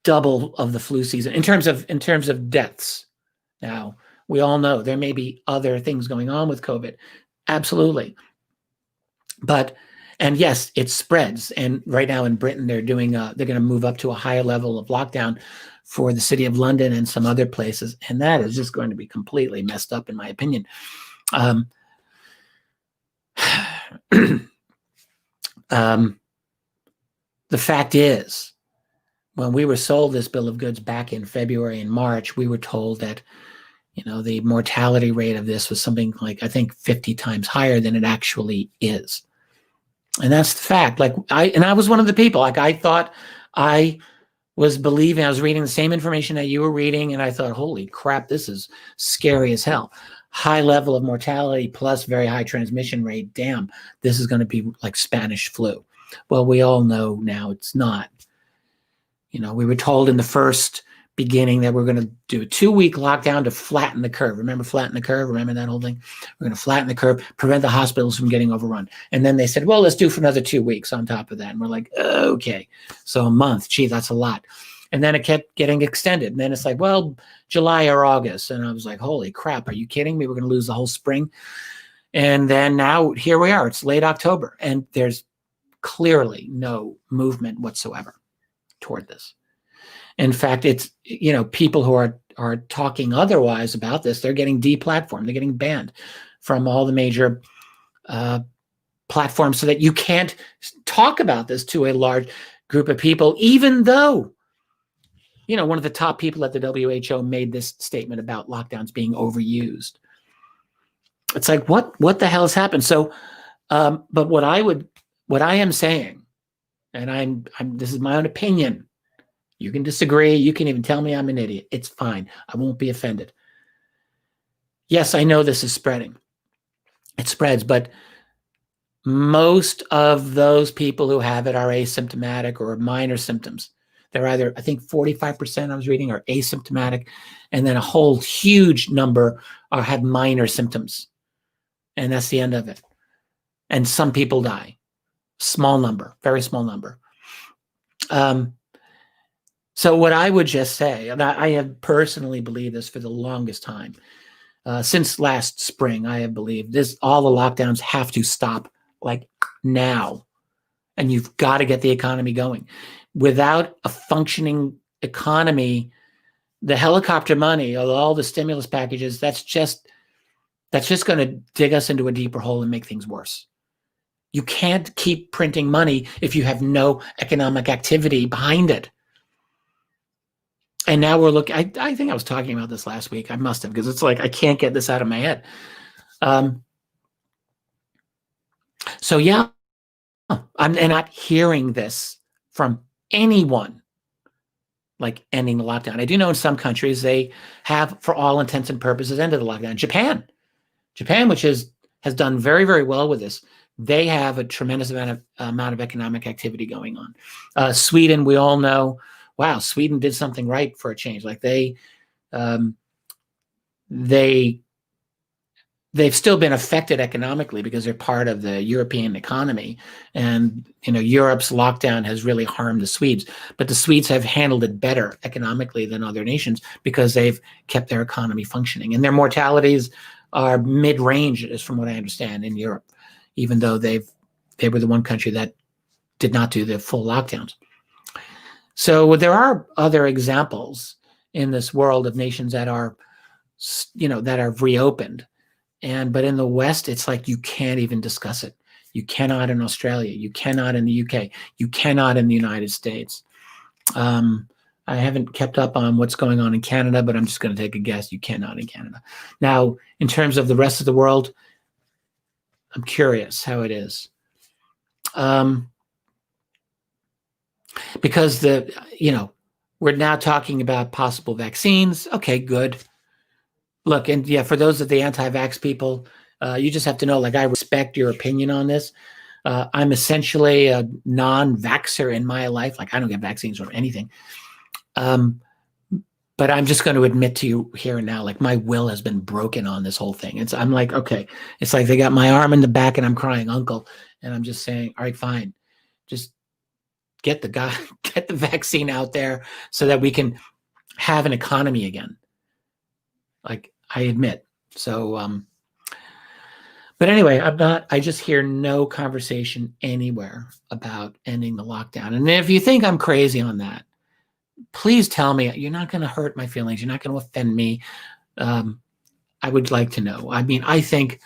double of the flu season in terms of deaths. Now, we all know there may be other things going on with COVID. Absolutely. And yes, it spreads. And right now in Britain, they're going to move up to a higher level of lockdown for the city of London and some other places. And that is just going to be completely messed up, in my opinion. The fact is, when we were sold this bill of goods back in February and March, we were told that, the mortality rate of this was something like, I think, 50 times higher than it actually is. And that's the fact. I was one of the people, I thought I was believing, I was reading the same information that you were reading, and I thought, holy crap, this is scary as hell. High level of mortality plus very high transmission rate. Damn, this is going to be like Spanish flu. Well, we all know now it's not. We were told in the first beginning that we're going to do a 2-week lockdown to flatten the curve. Remember flatten the curve? Remember that whole thing? We're going to flatten the curve, prevent the hospitals from getting overrun. And then they said, well, let's do for another 2 weeks on top of that. And we're like, okay. So a month, gee, that's a lot. And then it kept getting extended. And then it's like, well, July or August. And I was like, holy crap, are you kidding me? We're going to lose the whole spring. And then now here we are. It's late October. And there's clearly no movement whatsoever toward this. In fact, it's, people who are talking otherwise about this, they're getting deplatformed. They're getting banned from all the major platforms, so that you can't talk about this to a large group of people, even though, one of the top people at the WHO made this statement about lockdowns being overused. It's like, what the hell has happened? So, but what I am saying, and this is my own opinion. You can disagree. You can even tell me I'm an idiot. It's fine. I won't be offended. Yes, I know this is spreading. It spreads, but most of those people who have it are asymptomatic or minor symptoms. They're either, I think 45% I was reading, are asymptomatic, and then a whole huge number have minor symptoms. And that's the end of it. And some people die. Small number, very small number. So what I would just say, and I have personally believed this for the longest time, since last spring, I have believed this, all the lockdowns have to stop like now. And you've got to get the economy going. Without a functioning economy, the helicopter money, all the stimulus packages, that's just going to dig us into a deeper hole and make things worse. You can't keep printing money if you have no economic activity behind it. And now we're looking, I think I was talking about this last week. I must have, because it's like, I can't get this out of my head. So yeah, I'm not hearing this from anyone, like ending the lockdown. I do know in some countries they have, for all intents and purposes, ended the lockdown. Japan, which has done very, very well with this, they have a tremendous amount of economic activity going on. Sweden, we all know, wow, Sweden did something right for a change. Like they they've still been affected economically because they're part of the European economy. And, Europe's lockdown has really harmed the Swedes, but the Swedes have handled it better economically than other nations because they've kept their economy functioning. And their mortalities are mid-range, is from what I understand, in Europe, even though they were the one country that did not do the full lockdowns. So there are other examples in this world of nations that are, that are reopened. But in the West, it's like you can't even discuss it. You cannot in Australia. You cannot in the UK. You cannot in the United States. I haven't kept up on what's going on in Canada, but I'm just going to take a guess. You cannot in Canada. Now, in terms of the rest of the world, I'm curious how it is. Because we're now talking about possible vaccines. Okay, good. Look, and yeah, for those of the anti-vax people, you just have to know, like, I respect your opinion on this. I'm essentially a non-vaxxer in my life. Like, I don't get vaccines or anything. But I'm just going to admit to you here and now, like, my will has been broken on this whole thing. I'm like, okay, it's like they got my arm in the back and I'm crying, uncle. And I'm just saying, all right, fine. Just get the vaccine out there so that we can have an economy again. Like, I admit. So, but anyway, I just hear no conversation anywhere about ending the lockdown. And if you think I'm crazy on that, please tell me. You're not going to hurt my feelings. You're not going to offend me. I would like to know. I mean, I think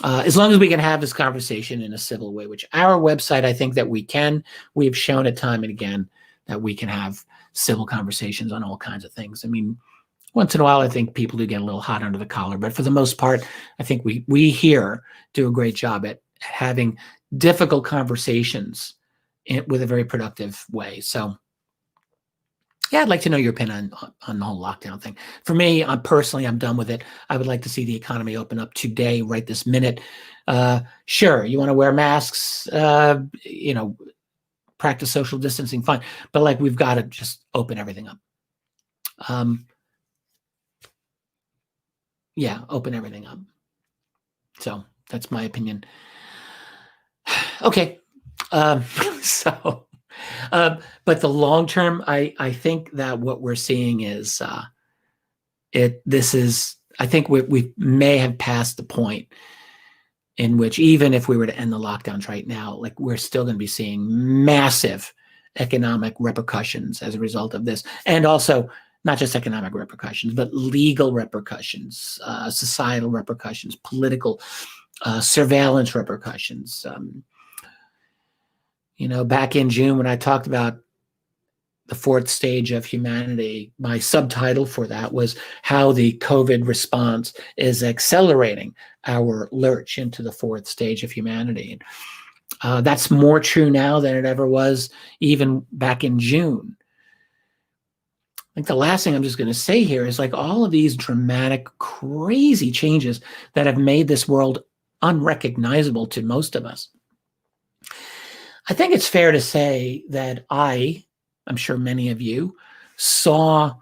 as long as we can have this conversation in a civil way, which our website, I think that we can. We've shown it time and again that we can have civil conversations on all kinds of things. I mean, once in a while, I think people do get a little hot under the collar, but for the most part, I think we here do a great job at having difficult conversations with a very productive way. So, yeah, I'd like to know your opinion on the whole lockdown thing. For me, personally, I'm done with it. I would like to see the economy open up today, right this minute. Sure, you want to wear masks, practice social distancing, fine. But like, we've got to just open everything up. Yeah, open everything up. So that's my opinion. Okay. But the long term, I think that what we're seeing is I think we may have passed the point in which, even if we were to end the lockdowns right now, like, we're still going to be seeing massive economic repercussions as a result of this. And also, not just economic repercussions, but legal repercussions, societal repercussions, political surveillance repercussions. Back in June, when I talked about the fourth stage of humanity, my subtitle for that was how the COVID response is accelerating our lurch into the fourth stage of humanity. And that's more true now than it ever was even back in June. Like, the last thing I'm just going to say here is, like, all of these dramatic, crazy changes that have made this world unrecognizable to most of us. I think it's fair to say that I'm sure many of you saw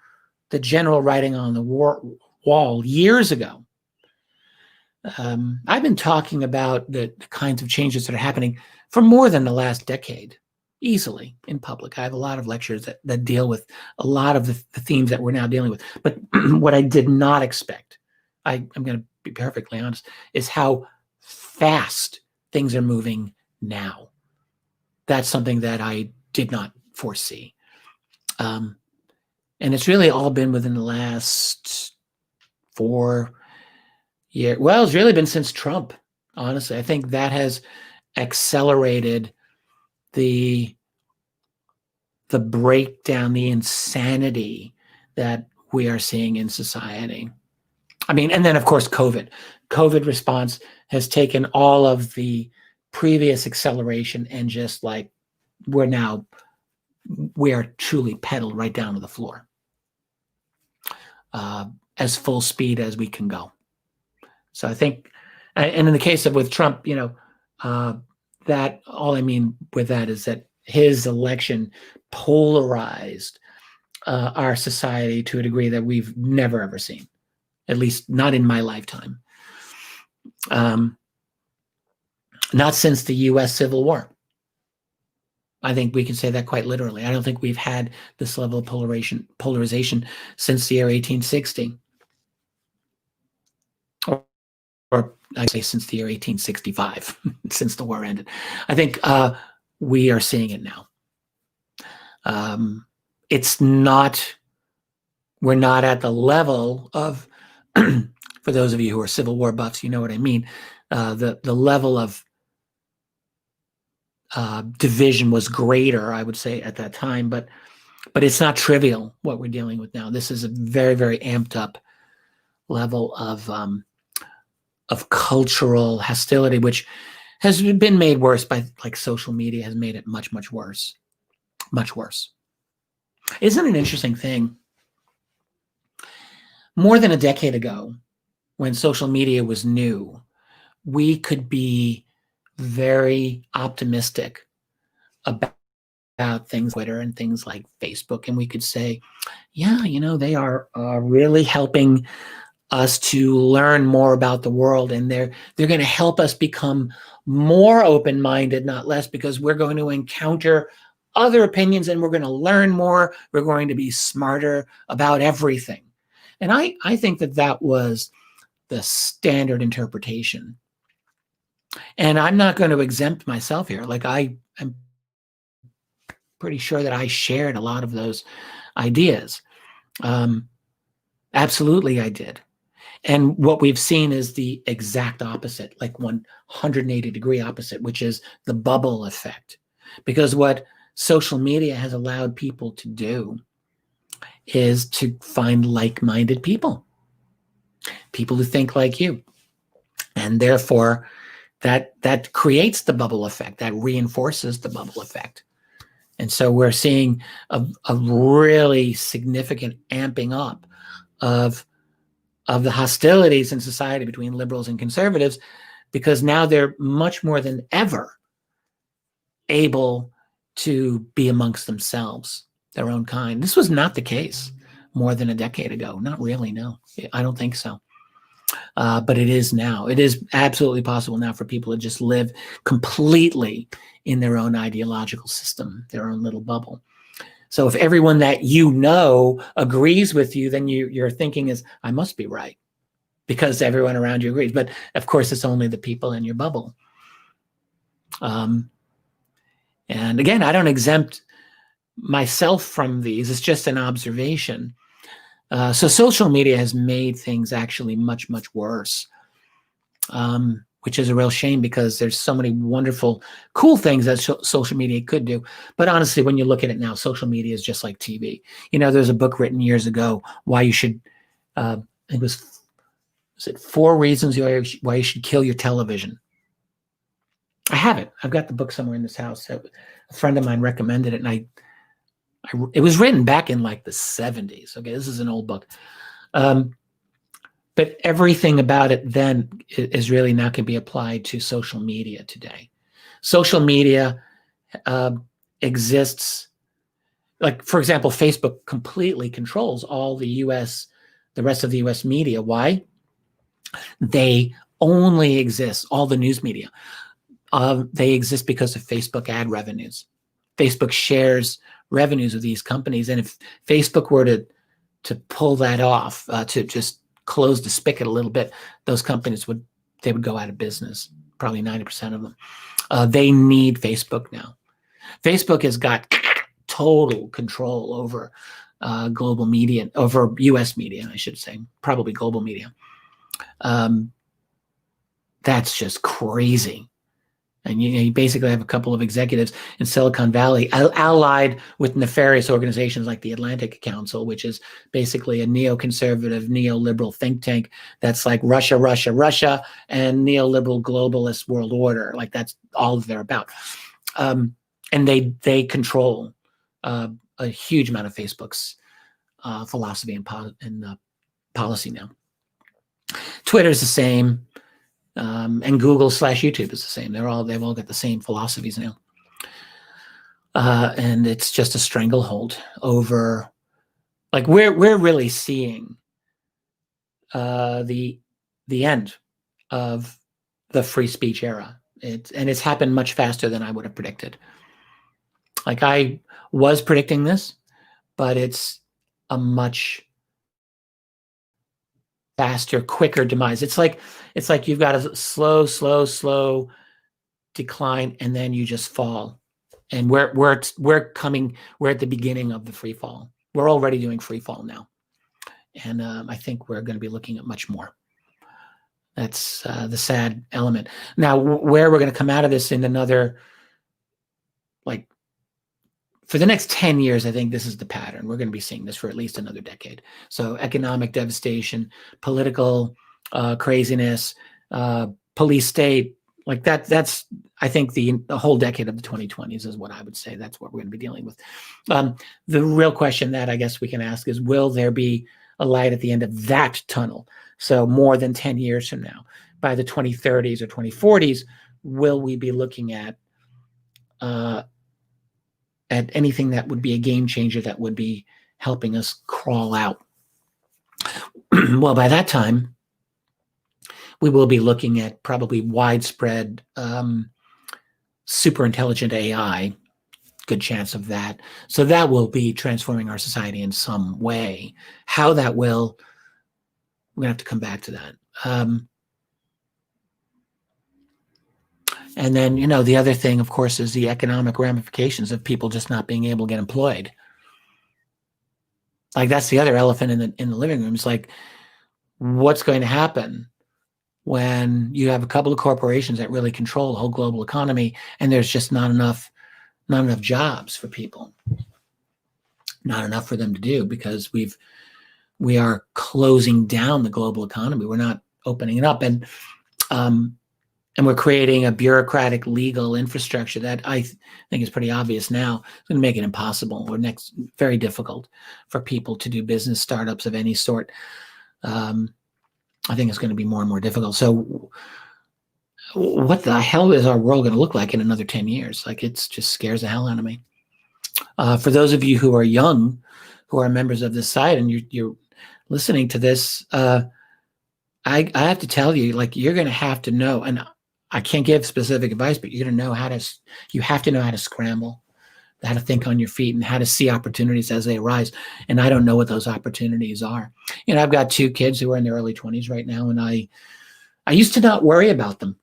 the general writing on the wall years ago. I've been talking about the kinds of changes that are happening for more than the last decade, easily, in public. I have a lot of lectures that deal with a lot of the themes that we're now dealing with. But what I did not expect, I'm going to be perfectly honest, is how fast things are moving now. That's something that I did not foresee. And it's really all been within the last 4 years. Well, it's really been since Trump, honestly. I think that has accelerated the breakdown, the insanity that we are seeing in society. I mean, and then, of course, COVID response has taken all of the previous acceleration and just, like, we are truly pedaled right down to the floor, as full speed as we can go. So I think, and in the case of with Trump, that all I mean with that is that his election polarized our society to a degree that we've never ever seen, at least not in my lifetime. Not since the U.S. Civil War. I think we can say that quite literally. I don't think we've had this level of polarization since the year 1860. Or I say since the year 1865, since the war ended. I think we are seeing it now. It's not, we're not at the level of, for those of you who are Civil War buffs, you know what I mean. The level of division was greater, I would say, at that time, but it's not trivial what we're dealing with now. This is a very, very amped up level of cultural hostility, which has been made worse by, like, social media has made it much, much worse. Much worse. Isn't it an interesting thing? More than a decade ago, when social media was new, we could be very optimistic about things, Twitter and things like Facebook, and we could say, yeah, you know, they are really helping us to learn more about the world, and they're going to help us become more open-minded, not less, because we're going to encounter other opinions and we're going to learn more. We're going to be smarter about everything. And I think that was the standard interpretation. And I'm not going to exempt myself here. Like, I'm pretty sure that I shared a lot of those ideas. Absolutely, I did. And what we've seen is the exact opposite, like 180-degree opposite, which is the bubble effect. Because what social media has allowed people to do is to find like-minded people who think like you. And therefore, that creates the bubble effect, that reinforces the bubble effect. And so we're seeing a really significant amping up of the hostilities in society between liberals and conservatives, because now they're much more than ever able to be amongst themselves, their own kind. This was not the case more than a decade ago. Not really, no. I don't think so. But it is now. It is absolutely possible now for people to just live completely in their own ideological system, their own little bubble. So if everyone that you know agrees with you, then your thinking is, I must be right, because everyone around you agrees. But of course, it's only the people in your bubble. And again, I don't exempt myself from these. It's just an observation. So social media has made things actually much, much worse, which is a real shame, because there's so many wonderful, cool things that social media could do. But honestly, when you look at it now, social media is just like TV. You know, there's a book written years ago, why you should, it was it 4 reasons why you should kill your television? I have it. I've got the book somewhere in this house. A friend of mine recommended it, and it was written back in like the 70s. Okay, this is an old book. But everything about it then is really now can be applied to social media today. Social media exists, like, for example, Facebook completely controls all the rest of the US media. Why? They only exist, all the news media, they exist because of Facebook ad revenues. Facebook shares revenues of these companies. And if Facebook were to pull that off, to just close the spigot a little bit, those companies would go out of business, probably 90% of them. They need Facebook now. Facebook has got total control over global media, over US media, I should say, probably global media. That's just crazy. And you basically have a couple of executives in Silicon Valley allied with nefarious organizations like the Atlantic Council, which is basically a neoconservative, neoliberal think tank that's like Russia, Russia, Russia, and neoliberal globalist world order. Like, that's all they're about. And they control a huge amount of Facebook's philosophy and policy now. Twitter is the same. And Google/YouTube is the same. They've all got the same philosophies now. And it's just a stranglehold over, like, we're really seeing the end of the free speech era. It's happened much faster than I would have predicted. Like, I was predicting this, but it's a much faster, quicker demise. It's like you've got a slow decline, and then you just fall. And we're at the beginning of the free fall. We're already doing free fall now, and I think we're going to be looking at much more. That's the sad element. Now, where we're going to come out of this in another, like, for the next 10 years, I think this is the pattern. We're going to be seeing this for at least another decade. So economic devastation, political craziness, police state, like that's, I think, the whole decade of the 2020s is what I would say. That's what we're going to be dealing with. The real question that I guess we can ask is, will there be a light at the end of that tunnel? So more than 10 years from now, by the 2030s or 2040s, will we be looking at anything that would be a game changer, that would be helping us crawl out? Well, by that time, we will be looking at probably widespread super intelligent AI, good chance of that. So that will be transforming our society in some way. How that will, we're going to have to come back to that. And then, the other thing, of course, is the economic ramifications of people just not being able to get employed. Like, that's the other elephant in the living room. It's like, what's going to happen when you have a couple of corporations that really control the whole global economy, and there's just not enough jobs for people, not enough for them to do, because we are closing down the global economy. We're not opening it up, and we're creating a bureaucratic legal infrastructure that I think is pretty obvious now. It's going to make it impossible or very difficult for people to do business startups of any sort. I think it's going to be more and more difficult. So what the hell is our world going to look like in another 10 years? Like, it just scares the hell out of me. For those of you who are young, who are members of this site, and you're listening to this, I have to tell you, like, you're going to have to know, and I can't give specific advice, but you're going to know you have to know how to scramble, how to think on your feet, and how to see opportunities as they arise. And I don't know what those opportunities are. I've got 2 kids who are in their early 20s right now, and I used to not worry about them.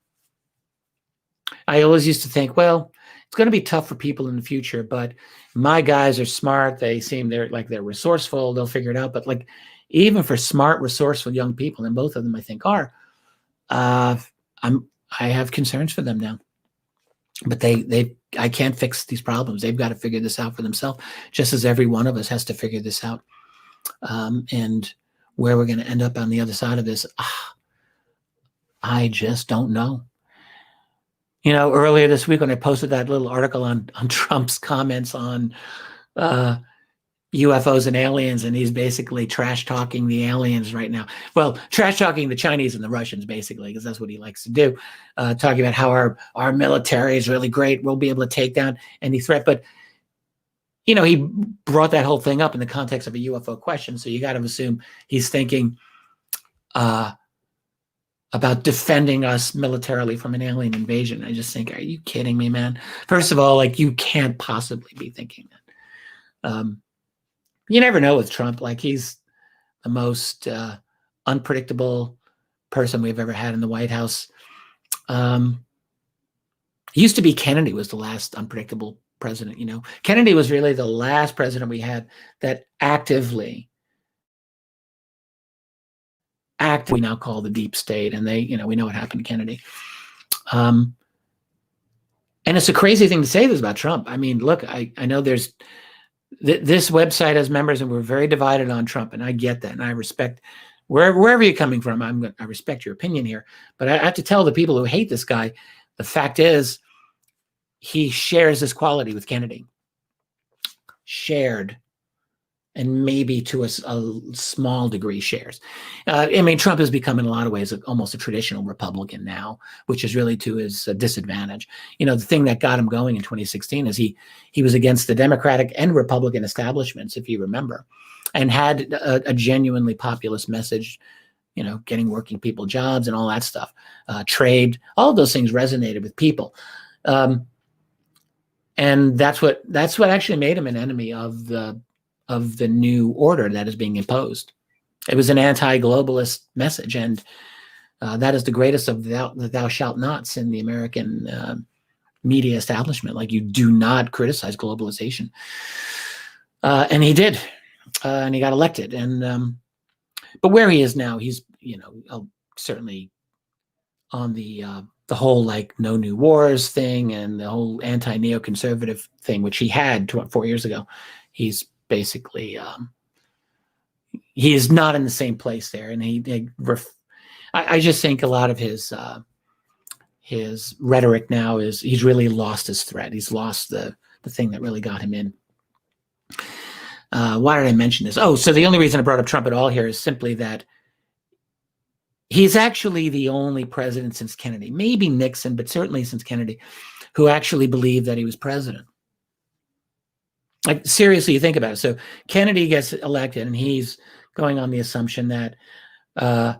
I always used to think, well, it's going to be tough for people in the future, but my guys are smart. They're resourceful. They'll figure it out. But, like, even for smart, resourceful young people, and both of them I think are, I have concerns for them now. But I can't fix these problems. They've got to figure this out for themselves, just as every one of us has to figure this out. And where we're going to end up on the other side of this, I just don't know. Earlier this week when I posted that little article on Trump's comments on UFOs and aliens, and he's basically trash talking the aliens right now. Well, trash talking the Chinese and the Russians, basically, because that's what he likes to do. Talking about how our military is really great. We'll be able to take down any threat. But, he brought that whole thing up in the context of a UFO question. So you got to assume he's thinking about defending us militarily from an alien invasion. I just think, are you kidding me, man? First of all, like, you can't possibly be thinking that. You never know with Trump. Like, he's the most unpredictable person we've ever had in the White House. It used to be Kennedy was the last unpredictable president. Kennedy was really the last president we had that actively we now call the deep state, and we know what happened to Kennedy. And it's a crazy thing to say this about Trump. I mean, look, I know there's this website has members, and we're very divided on Trump, and I get that, and I respect wherever you're coming from. I respect your opinion here, but I have to tell the people who hate this guy, the fact is, he shares this quality with Kennedy. Shared. And maybe to a small degree shares. Trump has become in a lot of ways almost a traditional Republican now, which is really to his disadvantage. The thing that got him going in 2016 is he was against the Democratic and Republican establishments, if you remember, and had a genuinely populist message, getting working people jobs and all that stuff, trade, all of those things resonated with people. And that's what actually made him an enemy of the new order that is being imposed. It was an anti-globalist message, and that is the greatest of the thou shalt nots in the American media establishment. Like, you do not criticize globalization. And he did, and he got elected. And but where he is now, he's certainly on the whole like no new wars thing and the whole anti-neoconservative thing, which he had 4 years ago. He's basically he is not in the same place there, and I just think a lot of his rhetoric now is he's really lost his thread. He's lost the thing that really got him in. Why did I mention this? Oh, so the only reason I brought up Trump at all here is simply that he's actually the only president since Kennedy, maybe Nixon, but certainly since Kennedy, who actually believed that he was president. Like, seriously, you think about it. So Kennedy gets elected, and he's going on the assumption that, we're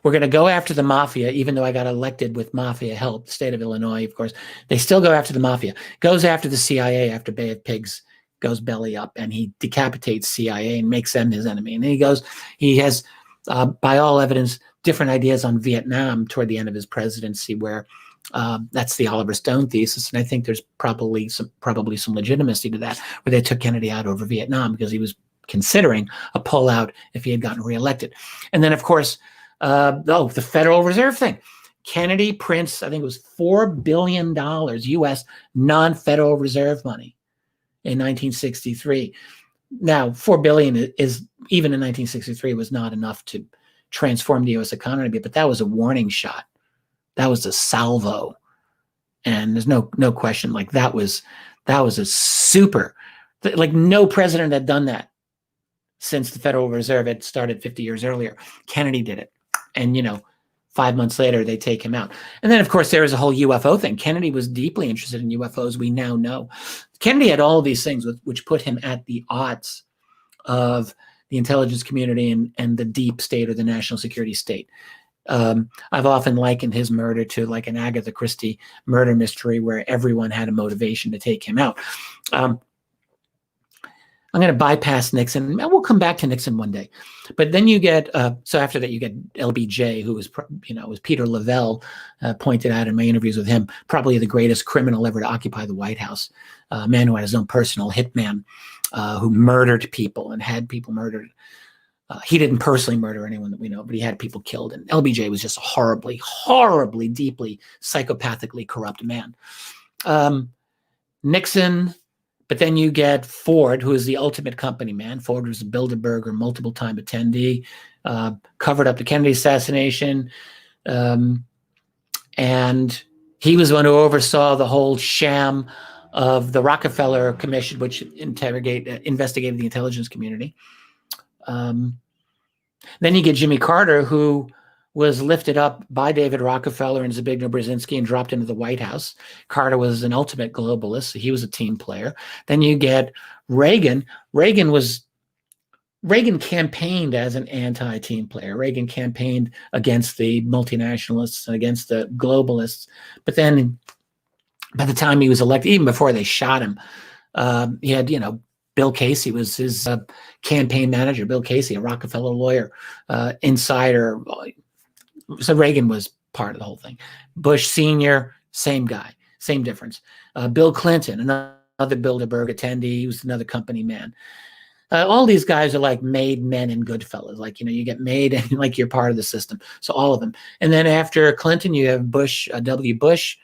going to go after the mafia, even though I got elected with mafia help. The state of Illinois, of course, they still go after the mafia. Goes after the CIA after Bay of Pigs goes belly up, and he decapitates CIA and makes them his enemy. And then he has, by all evidence, different ideas on Vietnam toward the end of his presidency, where that's the Oliver Stone thesis. And I think there's probably some legitimacy to that, where they took Kennedy out over Vietnam because he was considering a pullout if he had gotten reelected. And then, of course, the Federal Reserve thing. Kennedy prints, I think it was $4 billion U.S. non-Federal Reserve money in 1963. Now, $4 billion is, even in 1963, was not enough to transform the U.S. economy, but that was a warning shot. That was a salvo, and there's no question. Like, that was a super, like, no president had done that since the Federal Reserve had started 50 years earlier. Kennedy did it, and 5 months later they take him out. And then, of course, there was a whole UFO thing. Kennedy was deeply interested in UFOs. We now know Kennedy had all of these things which put him at the odds of the intelligence community and the deep state or the national security state. I've often likened his murder to like an Agatha Christie murder mystery where everyone had a motivation to take him out. I'm going to bypass Nixon. We'll come back to Nixon one day. But then you get, so after that, you get LBJ, who was, was Peter Lavelle, pointed out in my interviews with him, probably the greatest criminal ever to occupy the White House, a man who had his own personal hitman, who murdered people and had people murdered. He didn't personally murder anyone that we know, but he had people killed. And LBJ was just a horribly, horribly, deeply, psychopathically corrupt man. Nixon. But then you get Ford, who is the ultimate company man. Ford was a Bilderberger, multiple-time attendee, covered up the Kennedy assassination. And he was the one who oversaw the whole sham of the Rockefeller Commission, which investigated the intelligence community. Then you get Jimmy Carter, who was lifted up by David Rockefeller and Zbigniew Brzezinski and dropped into the White House. Carter was an ultimate globalist. So he was a team player. Then you get Reagan. Reagan campaigned as an anti-team player. Reagan campaigned against the multinationalists and against the globalists. But then by the time he was elected, even before they shot him, he had, Bill Casey was his campaign manager. Bill Casey, a Rockefeller lawyer, insider. So Reagan was part of the whole thing. Bush Sr., same guy, same difference. Bill Clinton, another Bilderberg attendee, he was another company man. All these guys are like made men and good fellas. Like, you get made and like you're part of the system. So all of them. And then after Clinton, you have Bush, W. Bush,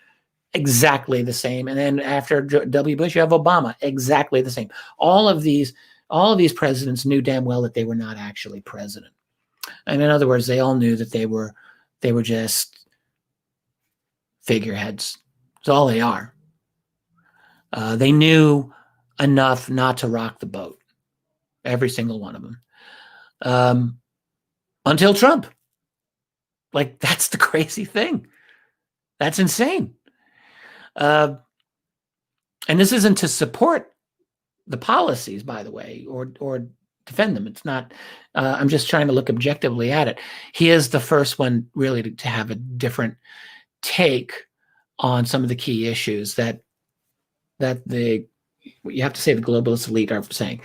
exactly the same. And then after W. Bush, you have Obama, exactly the same. All of these presidents knew damn well that they were not actually president. And in other words, they all knew that they were just figureheads. That's all they are. They knew enough not to rock the boat. Every single one of them. Until Trump. Like, that's the crazy thing. That's insane. And this isn't to support the policies, by the way, or defend them. It's not. I'm just trying to look objectively at it. He is the first one really to have a different take on some of the key issues that you have to say the globalist elite are saying.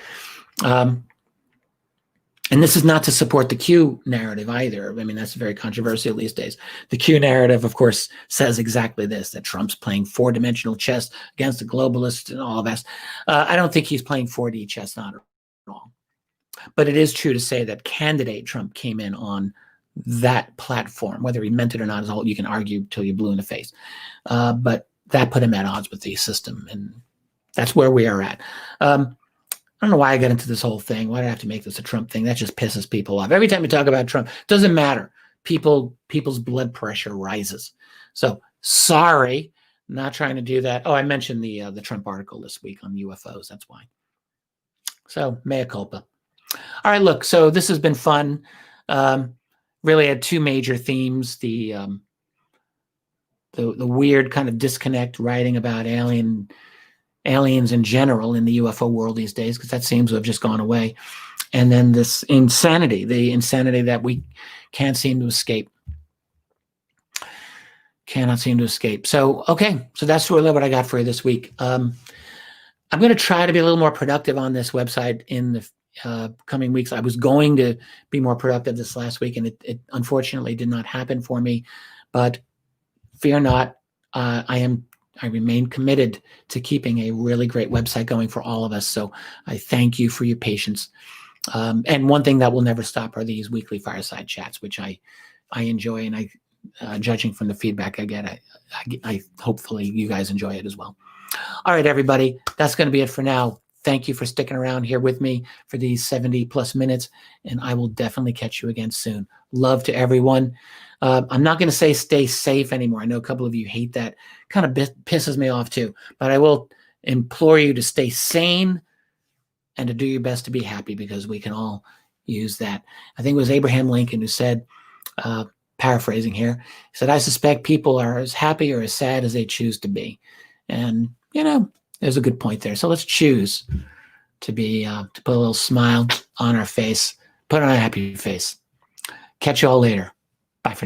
And this is not to support the Q narrative either. I mean, that's very controversial these days. The Q narrative, of course, says exactly this, that Trump's playing four-dimensional chess against the globalists and all of that. I don't think he's playing 4D chess, not at all. But it is true to say that candidate Trump came in on that platform. Whether he meant it or not is all you can argue till you're blue in the face. But that put him at odds with the system, and that's where we are at. I don't know why I got into this whole thing. Why do I have to make this a Trump thing? That just pisses people off. Every time we talk about Trump, it doesn't matter. People's blood pressure rises. So sorry, not trying to do that. Oh, I mentioned the Trump article this week on UFOs. That's why. So mea culpa. All right, look. So this has been fun. Really had two major themes: the weird kind of disconnect, writing about aliens in general in the UFO world these days, because that seems to have just gone away. And then this insanity, the insanity that we can't seem to escape. Cannot seem to escape. So, okay. So that's really what I got for you this week. I'm going to try to be a little more productive on this website in the coming weeks. I was going to be more productive this last week, and it unfortunately did not happen for me. But fear not, I remain committed to keeping a really great website going for all of us. So I thank you for your patience. And one thing that will never stop are these weekly fireside chats, which I enjoy, and judging from the feedback I get, I hopefully you guys enjoy it as well. All right, everybody, that's going to be it for now. Thank you for sticking around here with me for these 70 plus minutes, and I will definitely catch you again soon. Love to everyone. I'm not going to say stay safe anymore. I know a couple of you hate that. Kind of pisses me off too. But I will implore you to stay sane and to do your best to be happy, because we can all use that. I think it was Abraham Lincoln who said, paraphrasing here, he said, "I suspect people are as happy or as sad as they choose to be." And, there's a good point there. So let's choose to be, to put a little smile on our face, put on a happy face. Catch you all later. Bye for now.